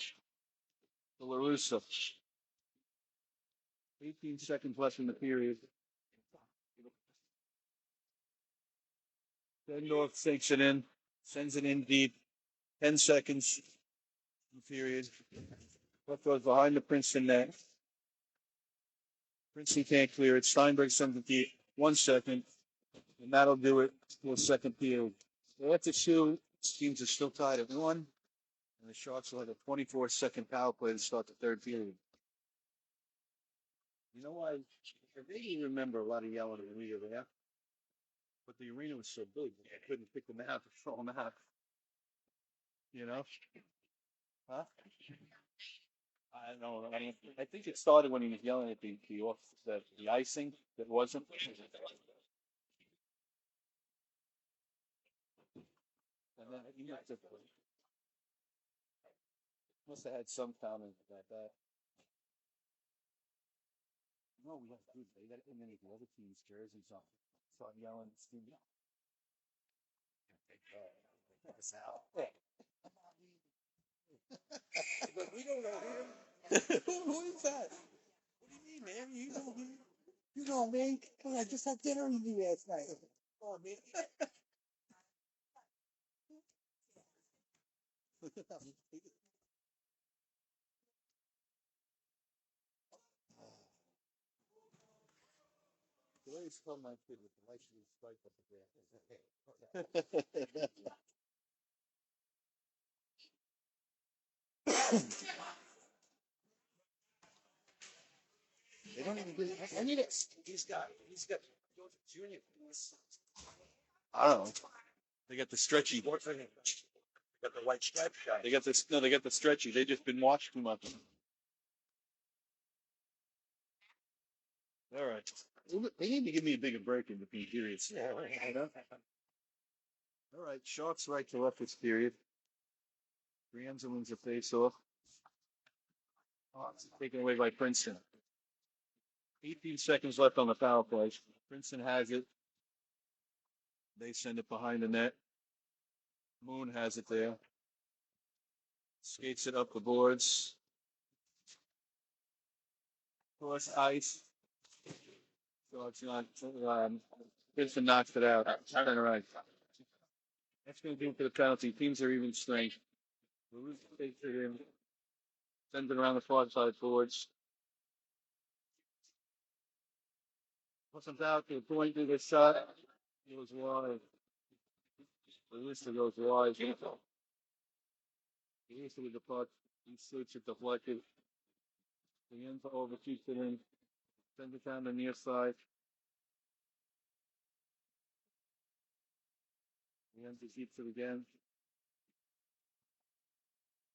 To LaRussa. 18 seconds left in the period. Schendorf takes it in. Sends it in deep. 10 seconds in the period. Puck goes behind the Princeton net. Princeton can't clear it. Steinberg sends it deep. 1 second. And that'll do it for the second period. So after two, teams are still tied at 1. And the Sharks will have a 24-second power play to start the third period. You know why? I vaguely remember a lot of yelling in the arena there. But the arena was so big, I couldn't pick them out to throw them out. You know? Huh? I don't know. I think it started when he was yelling at the icing that wasn't. And then he must have had some comment about that. No, we have to do they got in many of the other teams' jerseys on. Start yelling at Steve. Take us out. But we don't know him. Who is that? What do you mean, man? You know him? You know me. I just had dinner with you last night. Oh, man. The way it's called my kid with the light should strike up the They don't even do I need it. He's got Junior. I don't know. They got the stretchy. Got the white stripe guy. They got this. No, they got the stretchy. They just been watched too much. All right. They need to give me a bigger break in between periods. Yeah, You know? All right. Sharks right to left this period. Brienza wins the face-off. Taken away by Princeton. 18 seconds left on the power play. Princeton has it. They send it behind the net. Moon has it there. Skates it up the boards. Cross ice. So it's not. Princeton knocks it out. Center ice. That's going to do it for the penalty. Teams are even strength. Lewis takes it in. Sends it around the far side boards. Comes out to the point of the shot. Goes wide. Lewis goes wide. Lewis with the puck. He shoots it deflected. The end overshoots it in. Sends it down the near side. He empties heats it again.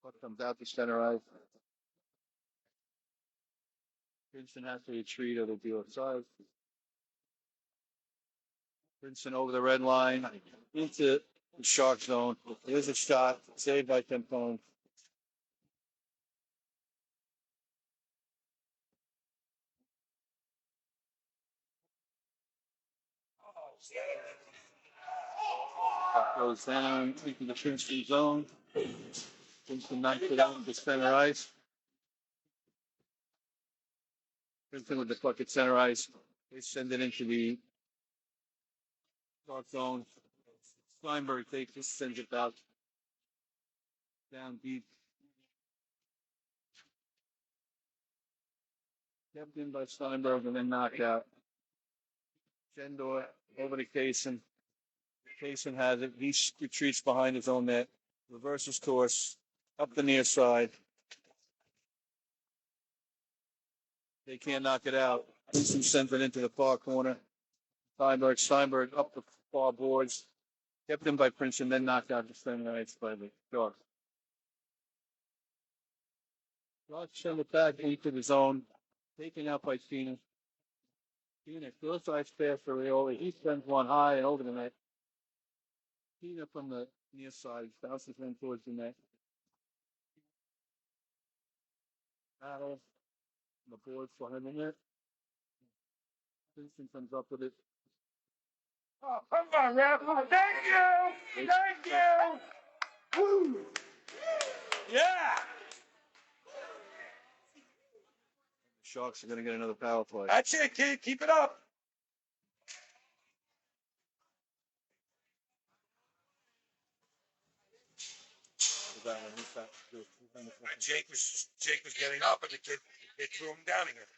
Puck comes out to center ice. Princeton has to retreat or they'll be offside. Princeton over the red line into the Shark zone. There's a shot saved by Tempone. Puck goes down into the Princeton zone. Princeton knocks it out to center ice. Princeton with the puck at center ice. They send it into the Shark zone. Steinberg takes it, sends it out. Down deep. Kept in by Steinberg and then knocked out. Gendor over to Kasin. Kasin has it. He retreats behind his own net. Reverses course. Up the near side. They can't knock it out. Kasin sends it into the far corner. Steinberg up the far boards. Kept in by Princeton, then knocked out the center ice by the Sharks. Sharks send it back into the zone. Taken out by Tina. Tina, close ice pass for Raiola. He sends one high and over the net. Tina from the near side bounces in towards the net. Battle. The boards behind the net. Princeton comes up with it. Oh, come on, Rap. Thank you. Thank you. Woo. Yeah. The Sharks are going to get another power play. That's it, kid. Keep it up. Jake was getting up, and the kid threw him down again.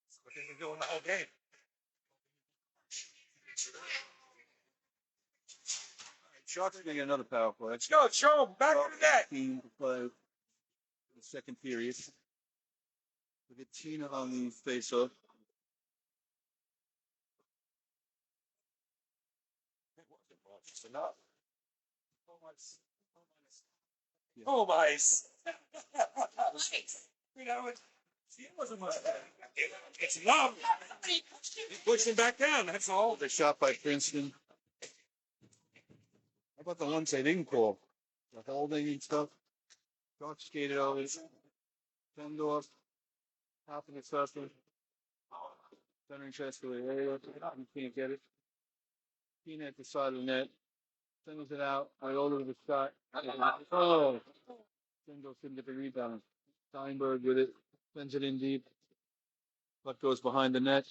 That's what they've been doing the whole game. Sharks are going to get another power play. Let's go. Show him back to the net. Team to play the second period. We get Tina on the face-off. Just enough. Home ice. You know, it wasn't much. It's enough. He pushed him back down. That's all. The shot by Princeton. How about the ones they didn't call? The holding and stuff. Sharks skated over. Tendorf. Top of the circle. Centering chest to the area. You can't get it. Tina at the side of the net. Sends it out. I over the shot. Oh! Tendorf couldn't get the rebound. Steinberg with it. Sends it in deep. Puck goes behind the net.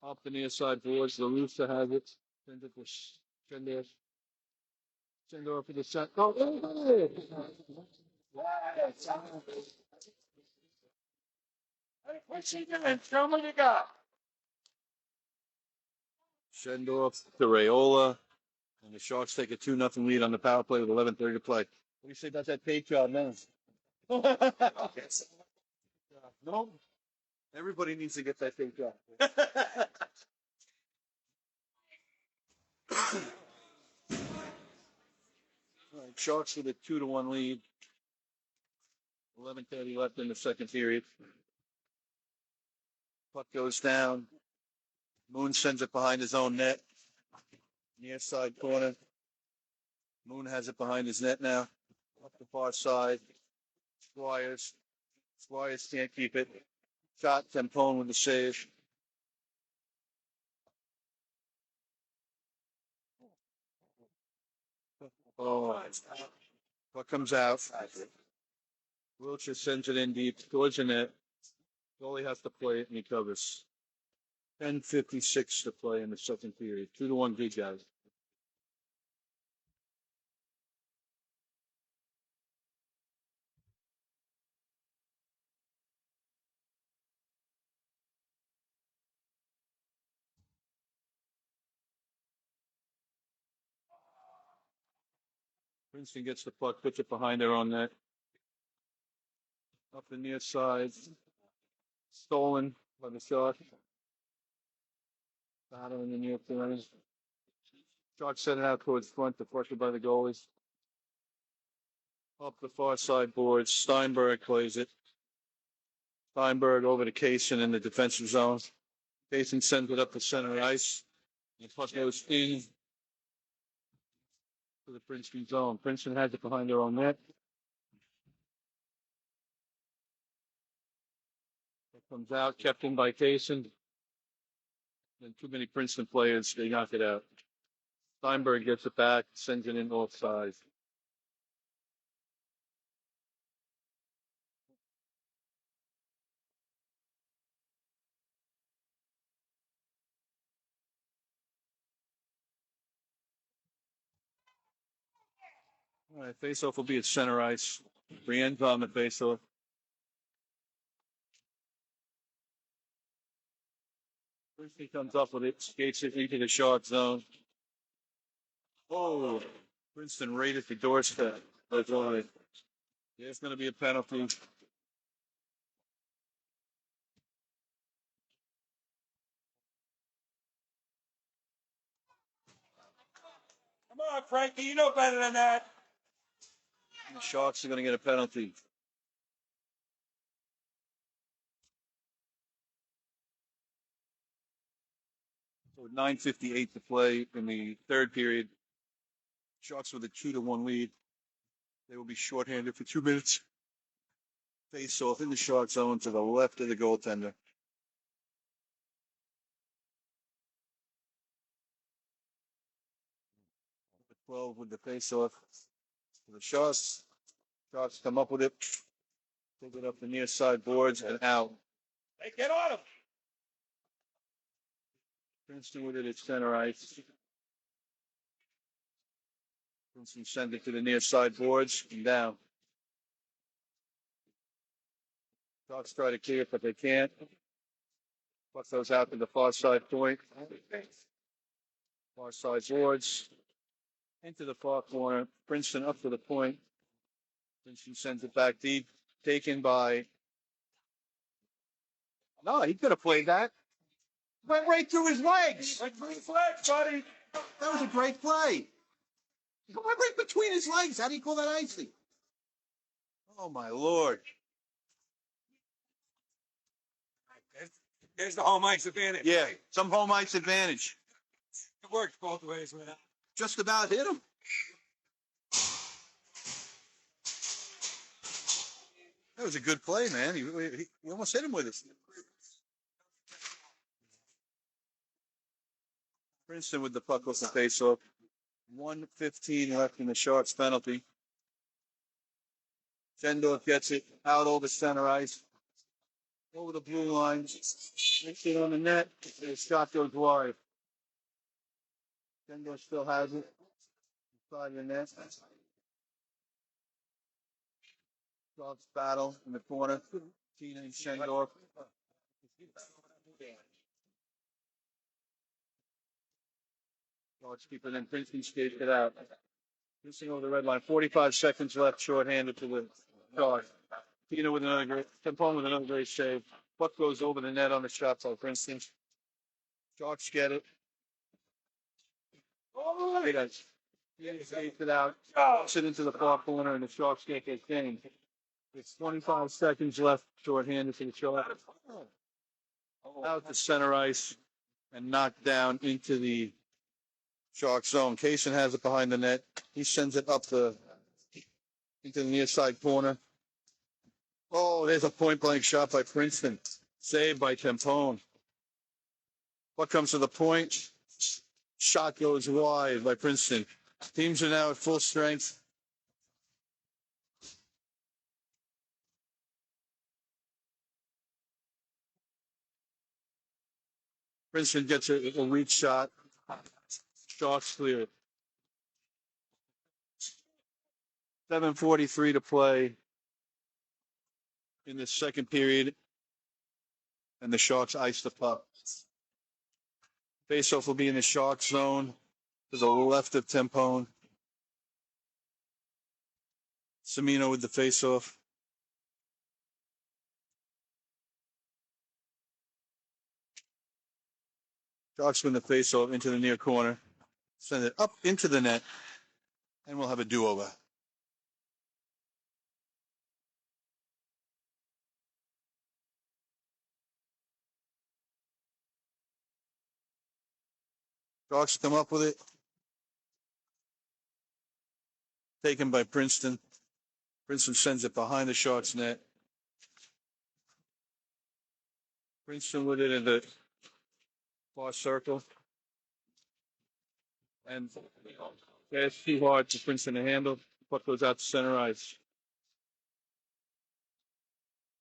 Off the near side boards. The Rooster has it. Sends it to Shendorf. Shendorf for the shot. Oh! What's he doing? Show me what you got. Shendorf to Raiola. And the Sharks take a 2-0 lead on the power play with 11:30 to play. What do you say about that tape job now? No? Everybody needs to get that tape job. All right, Sharks with a 2-1 lead. 11:30 left in the second period. Puck goes down. Moon sends it behind his own net. Near side corner. Moon has it behind his net now. Up the far side. Squires can't keep it. Shot Tempone with the save. Oh, what comes out? Wiltshire sends it in deep towards the net. Goalie has to play it and he covers. 10:56 to play in the second period. 2-1 big guys. Princeton gets the puck, puts it behind their own net. Up the near side. Stolen by the Sharks. Battle in the near corner. Sharks send it out towards front, deflected by the goalies. Up the far side boards. Steinberg plays it. Steinberg over to Kasin in the defensive zone. Kasin sends it up the center ice. The puck goes in to the Princeton zone. Princeton has it behind their own net. It comes out, kept in by Kasin. And too many Princeton players, they knock it out. Steinberg gets it back, sends it in offside. All right, faceoff will be at center ice. Brienne's on the faceoff. First he comes up with it, skates it into the short zone. Oh, Princeton right at the doorstep. That's right. There's going to be a penalty. Come on, Frankie, you know better than that. The Sharks are going to get a penalty. So with 9:58 to play in the third period, Sharks with a 2-1 lead. They will be shorthanded for 2 minutes. Face off in the Shark zone to the left of the goaltender. 12 with the face off. The Sharks come up with it. Take it up the near side boards and out. Hey, get on him. Princeton with it at center ice. Princeton sends it to the near side boards and down. Sharks try to clear it, but they can't. Puck goes out to the far side point. Far side boards. Into the far corner. Princeton up to the point. Princeton sends it back deep. Taken by. No, he could have played that. Went right through his legs. Right through his legs, buddy. That was a great play. He went right between his legs. How do you call that icing? Oh, my Lord. There's the home ice advantage. Yeah, some home ice advantage. It works both ways, man. Just about hit him. That was a good play, man. He almost hit him with it. Princeton with the puck off the face-off. 1:15 left in the Sharks penalty. Shendorf gets it out over center ice. Over the blue line. Makes it on the net. The shot goes wide. Shendorf still has it. Inside the net. Sharks battle in the corner. Tina and Shendorf. Sharks keep it in. Princeton skates it out. Missing over the red line. 45 seconds left, shorthanded to the Sharks. Tina with another great, Tempone with another great save. Puck goes over the net on the shot by Princeton. Sharks get it. Oh, he does. He skates it out. Puts it into the far corner, and the Sharks get their game. It's 25 seconds left, shorthanded to the Sharks. Out to center ice and knocked down into the Shark zone. Kasin has it behind the net. He sends it up into the near side corner. Oh, there's a point blank shot by Princeton. Saved by Tempone. Puck comes to the point. Shot goes wide by Princeton. Teams are now at full strength. Princeton gets a weak shot. Sharks clear. 7:43 to play in the second period, and the Sharks ice the puck. Faceoff will be in the Sharks zone to the left of Tempone. Semino with the faceoff. Sharks win the faceoff into the near corner. Send it up into the net, and we'll have a do-over. Sharks come up with it. Taken by Princeton. Princeton sends it behind the Sharks net. Princeton with it in the far circle. And it's too hard for Princeton to handle. Puck goes out to center ice.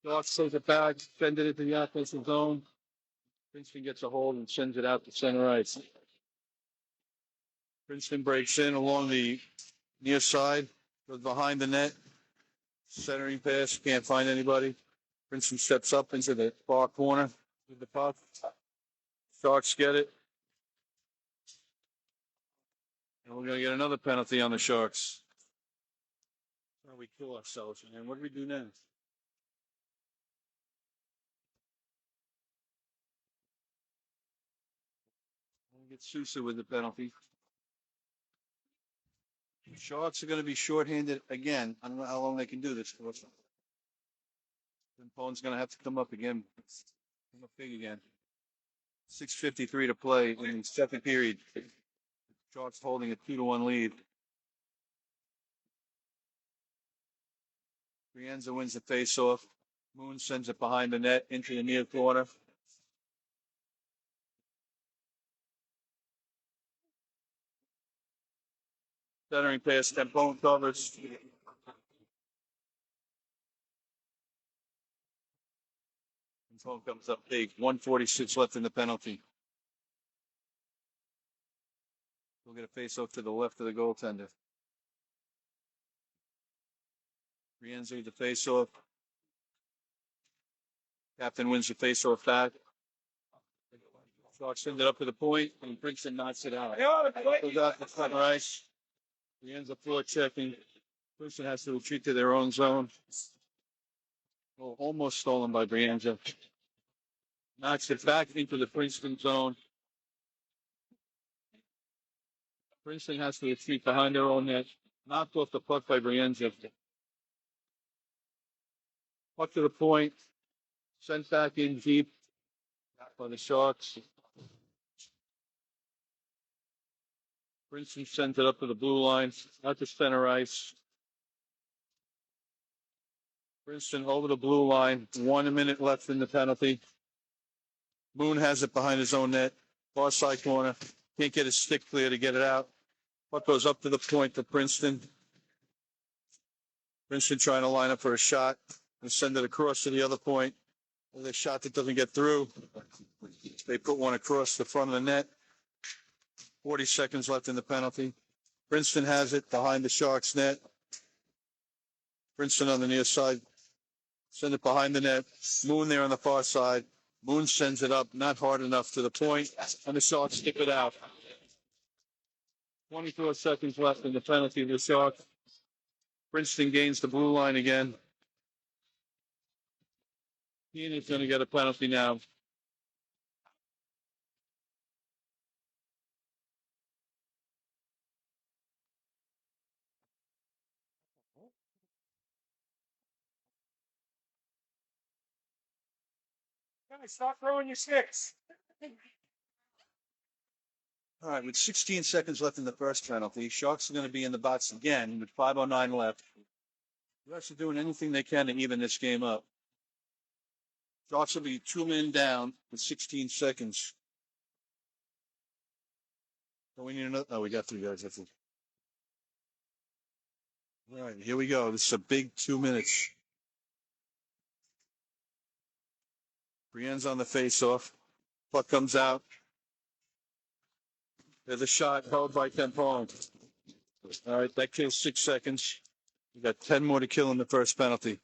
Sharks throws it back, send it into the offensive zone. Princeton gets a hold and sends it out to center ice. Princeton breaks in along the near side, goes behind the net. Centering pass, can't find anybody. Princeton steps up into the far corner with the puck. Sharks get it. And we're going to get another penalty on the Sharks. Well, we kill ourselves, man. What do we do now? We'll get Sousa with the penalty. Sharks are going to be shorthanded again. I don't know how long they can do this for. Pone's going to have to come up again. Come up big again. 6:53 to play in the second period. Sharks holding a 2-1 lead. Brienza wins the faceoff. Moon sends it behind the net into the near corner. Centering pass, Tempone covers. Tempone comes up big. 1:46 left in the penalty. We'll get a face-off to the left of the goaltender. Brienza with the face-off. Captain wins the face-off back. Sharks send it up to the point, and Princeton knocks it out. Goes out to center ice. Brienza floor checking. Princeton has to retreat to their own zone. Oh, almost stolen by Brienza. Knocks it back into the Princeton zone. Princeton has to retreat behind their own net. Knocked off the puck by Brienza. Puck to the point. Sent back in deep by the Sharks. Princeton sends it up to the blue line, out to center ice. Princeton over the blue line. 1 minute left in the penalty. Moon has it behind his own net. Far side corner. Can't get his stick clear to get it out. Puck goes up to the point to Princeton. Princeton trying to line up for a shot and send it across to the other point. The shot that doesn't get through. They put one across the front of the net. 40 seconds left in the penalty. Princeton has it behind the Sharks net. Princeton on the near side. Send it behind the net. Moon there on the far side. Moon sends it up, not hard enough to the point, and the Sharks stick it out. 24 seconds left in the penalty of the Sharks. Princeton gains the blue line again. Keenan's going to get a penalty now. Guys, stop throwing your sticks. All right, with 16 seconds left in the first penalty, Sharks are going to be in the box again with 5:09 left. The Reds are doing anything they can to even this game up. Sharks will be 2 men down with 16 seconds. So we need another. Oh, we got 3 guys. That's it. All right, here we go. This is a big 2 minutes. Brienne's on the face-off. Puck comes out. There's a shot held by Tempone. All right, that kills 6 seconds. We got 10 more to kill in the first penalty.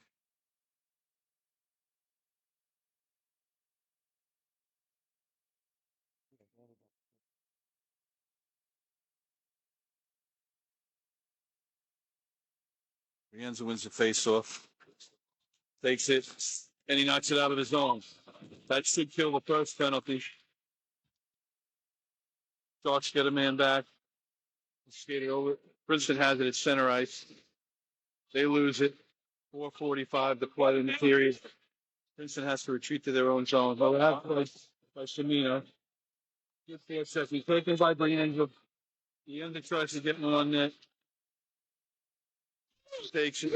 Brienza wins the face-off. Takes it, and he knocks it out of his zone. That should kill the first penalty. Sharks get a man back. Skated over. Princeton has it at center ice. They lose it. 4:45 to play in the period. Princeton has to retreat to their own zone. But have played by Semino. Good 4 seconds. Taken by Brianza. The end tries to get one on net. Takes it.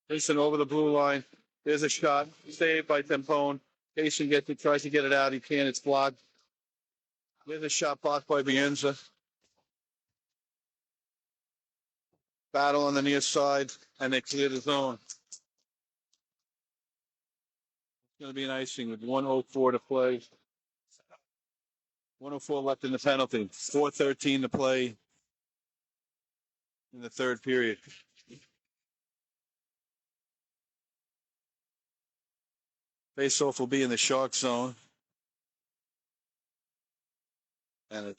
Princeton over the blue line. There's a shot. Saved by Tempone. Kasin tries to get it out. He can't. It's blocked. There's a shot blocked by Bienza. Battle on the near side, and they clear the zone. It's going to be an icing with 1:04 to play. 1:04 left in the penalty. 4:13 to play in the third period. Faceoff will be in the Shark zone. And a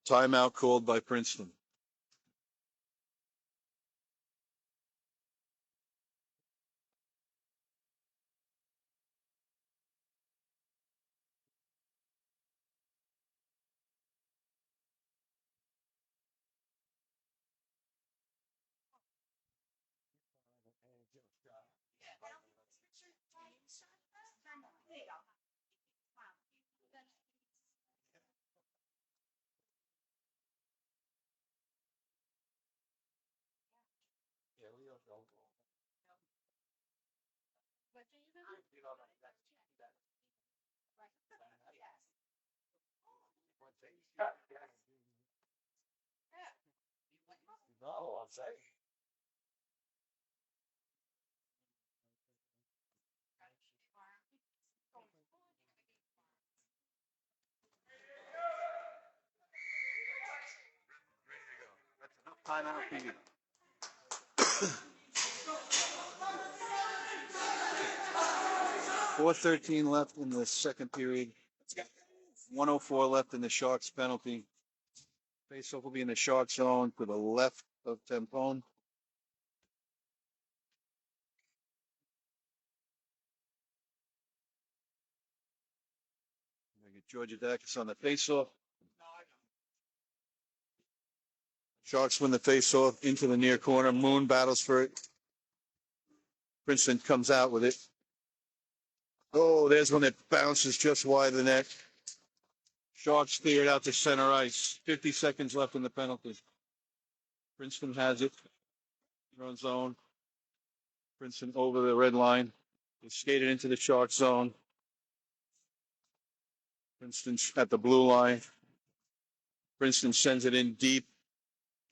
timeout called by Princeton. No, I'm saying. 4:13 left in the second period. 1:04 left in the Sharks penalty. Faceoff will be in the Shark zone to the left of Tempone. Georgia Dacus on the faceoff. Sharks win the faceoff into the near corner. Moon battles for it. Princeton comes out with it. Oh, there's one that bounces just wide of the net. Sharks clear it out to center ice. 50 seconds left in the penalty. Princeton has it. Run zone. Princeton over the red line. They skated into the Shark zone. Princeton at the blue line. Princeton sends it in deep.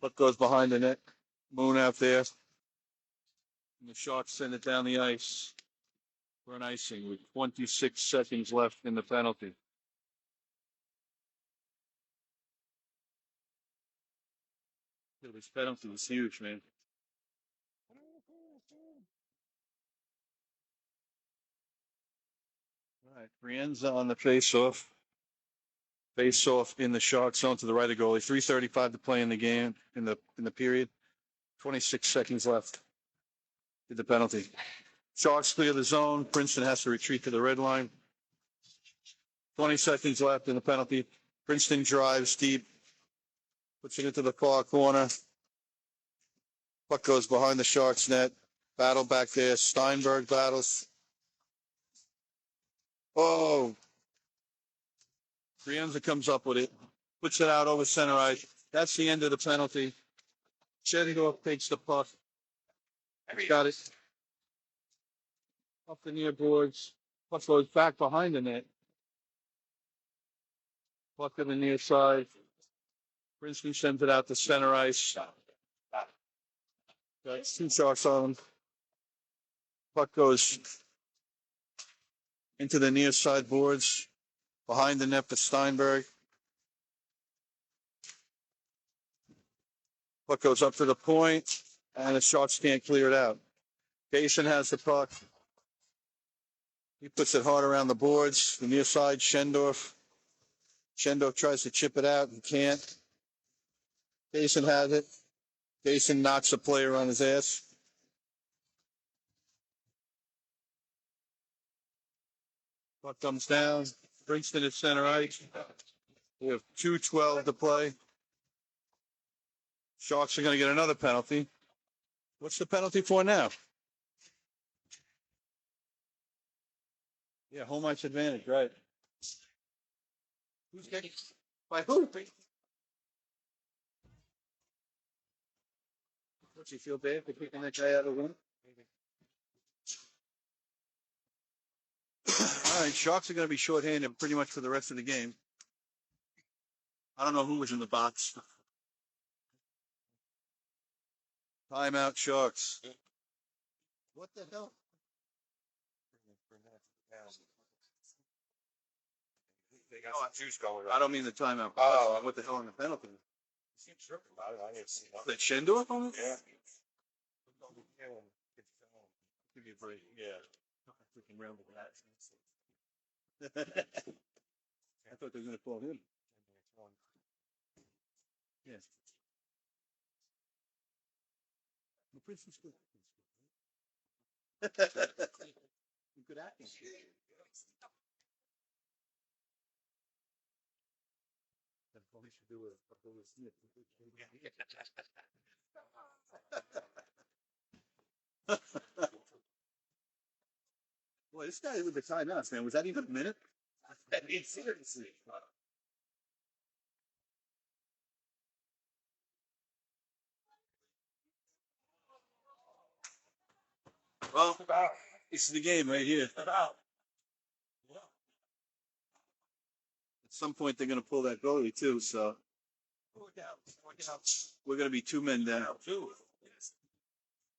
Puck goes behind the net. Moon out there. And the Sharks send it down the ice for an icing with 26 seconds left in the penalty. This penalty was huge, man. All right, Brienza on the face-off. Face-off in the Shark zone to the right of goalie. 3:35 to play in the game, in the period. 26 seconds left. Did the penalty. Sharks clear the zone. Princeton has to retreat to the red line. 20 seconds left in the penalty. Princeton drives deep. Puts it into the far corner. Puck goes behind the Sharks net. Battle back there. Steinberg battles. Oh. Brienza comes up with it. Puts it out over center ice. That's the end of the penalty. Chetendorf takes the puck. Got it. Up the near boards. Puck goes back behind the net. Puck to the near side. Princeton sends it out to center ice. That's two Sharks on. Puck goes into the near side boards. Behind the net for Steinberg. Puck goes up to the point, and the Sharks can't clear it out. Kasin has the puck. He puts it hard around the boards. The near side, Schendorf. Schendorf tries to chip it out. He can't. Kasin has it. Kasin knocks a player on his ass. Puck comes down. Princeton at center ice. We have 2:12 to play. Sharks are going to get another penalty. What's the penalty for now? Yeah, home ice advantage, right? Who's getting? By who? What's he feel bad for kicking that guy out of the room? All right, Sharks are going to be shorthanded pretty much for the rest of the game. I don't know who was in the box. Timeout, Sharks. What the hell? They got some juice going I on. don't mean the timeout. Oh. What the hell in the penalty? He seemed tripping about it. I didn't see nothing. That Shendorf on it? Yeah. Give me a break. Yeah. Freaking round with that. I thought they were going to pull him. Yes. The Princeton's good. Good acting. That's what we should do with Smith. Boy, this guy with the timeouts, man, was that even a minute? Seriously. Well, this is the game right here. At some point, they're going to pull that goalie, too, so we're going to be 2 men down.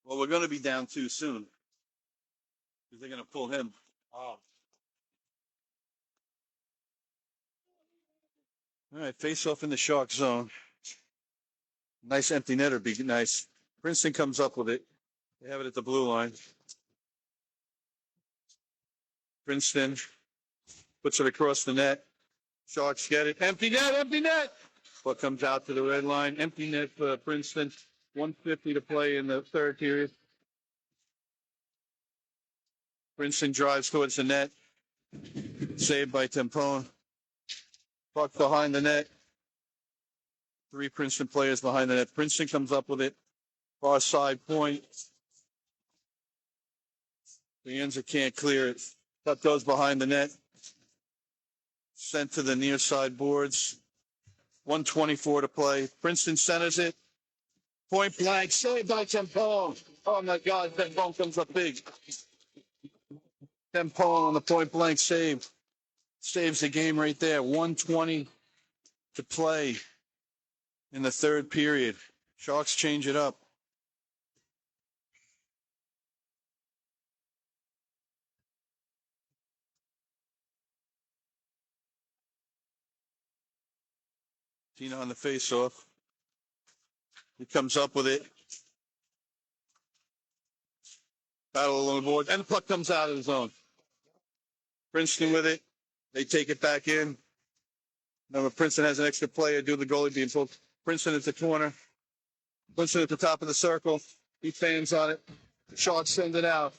Well, we're going to be down 2 soon because they're going to pull him. Oh. All right, face off in the Shark zone. Nice empty netter, be nice. Princeton comes up with it. They have it at the blue line. Princeton puts it across the net. Sharks get it. Empty net, empty net. What comes out to the red line? Empty net for Princeton. 1:50 to play in the third period. Princeton drives towards the net. Saved by Tempone. Puck behind the net. 3 Princeton players behind the net. Princeton comes up with it. Far side point. The Enza can't clear it. Puck goes behind the net. Sent to the near side boards. 1:24 to play. Princeton centers it. Point blank. Saved by Tempone. Oh my God, Tempone comes up big. Tempone on the point blank save. Saves the game right there. 1:20 to play in the third period. Sharks change it up. Tina on the face-off. He comes up with it. Battle along the board. And the puck comes out of the zone. Princeton with it. They take it back in. Remember, Princeton has an extra player due to the goalie being pulled. Princeton at the corner. Princeton at the top of the circle. He fans on it. Sharks send it out.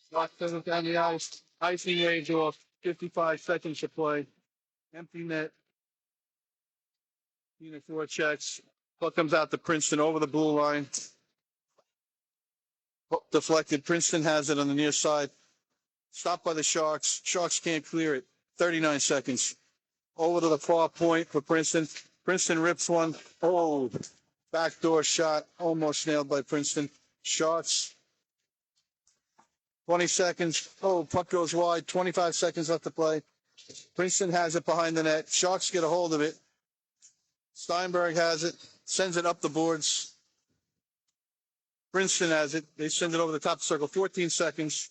Sharks send it down the ice. Icing range off. 55 seconds to play. Empty net. Tina 4 checks. Puck comes out to Princeton over the blue line. Puck deflected. Princeton has it on the near side. Stopped by the Sharks. Sharks can't clear it. 39 seconds. Over to the far point for Princeton. Princeton rips one. Oh, backdoor shot. Almost nailed by Princeton. Sharks. 20 seconds. Oh, puck goes wide. 25 seconds left to play. Princeton has it behind the net. Sharks get a hold of it. Steinberg has it. Sends it up the boards. Princeton has it. They send it over the top of the circle. 14 seconds.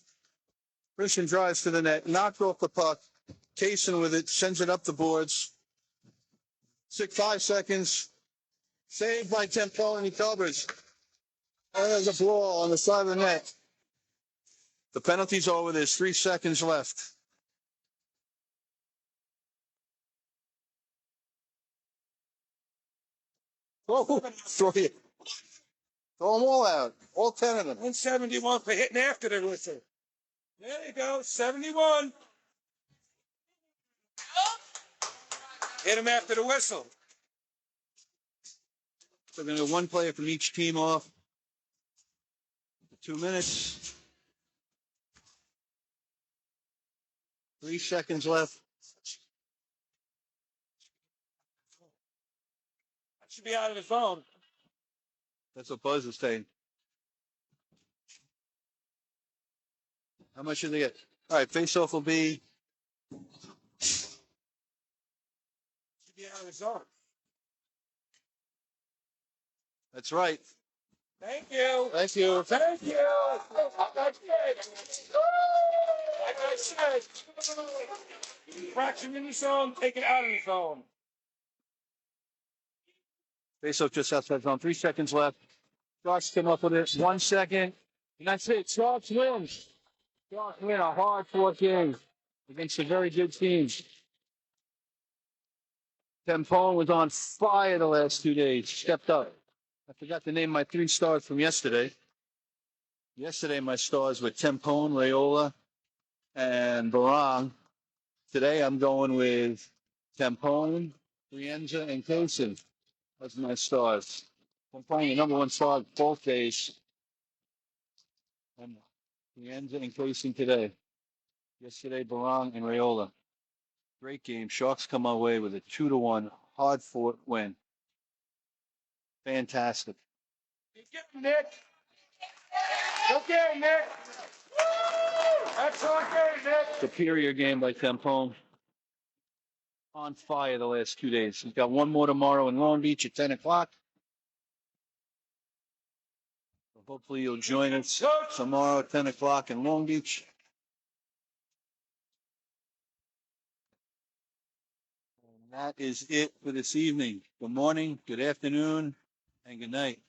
Princeton drives to the net. Knocked off the puck. Kasin with it. Sends it up the boards. 5 seconds. Saved by Tempone, and he covers. Oh, there's a brawl on the side of the net. The penalty's over. There's 3 seconds left. Oh, throw them all out. All 10 of them. 171 for hitting after the whistle. There you go. 71. Hit him after the whistle. So we're going to do one player from each team off. 2 minutes. 3 seconds left. I should be out of the phone. That's what Buzz is saying. How much should they get? All right, face-off will be. Should be out of the zone. That's right. Thank you. Thank you. Thank you. Like I said. Fraction in the zone, take it out of the zone. Face-off just outside zone. 3 seconds left. Sharks come up with it. 1 second. And that's it. Sharks win. Sharks win a hard-fought game against a very good team. Tempone was on fire the last 2 days. Stepped up. I forgot to name my 3 stars from yesterday. Yesterday, my stars were Tempone, Rayola, and Barang. Today, I'm going with Tempone, Brienza, and Kasin. Those are my stars. Tempone, the number 1 star both days. And Brienza and Kasin today. Yesterday, Barang and Rayola. Great game. Sharks come our way with a 2-1 hard-fought win. Fantastic. Get him, Nick. Okay, Nick. That's okay, Nick. Superior game by Tempone. On fire the last 2 days. He's got one more tomorrow in Long Beach at 10 o'clock. So hopefully you'll join us tomorrow at 10 o'clock in Long Beach. And that is it for this evening. Good morning, good afternoon, and good night.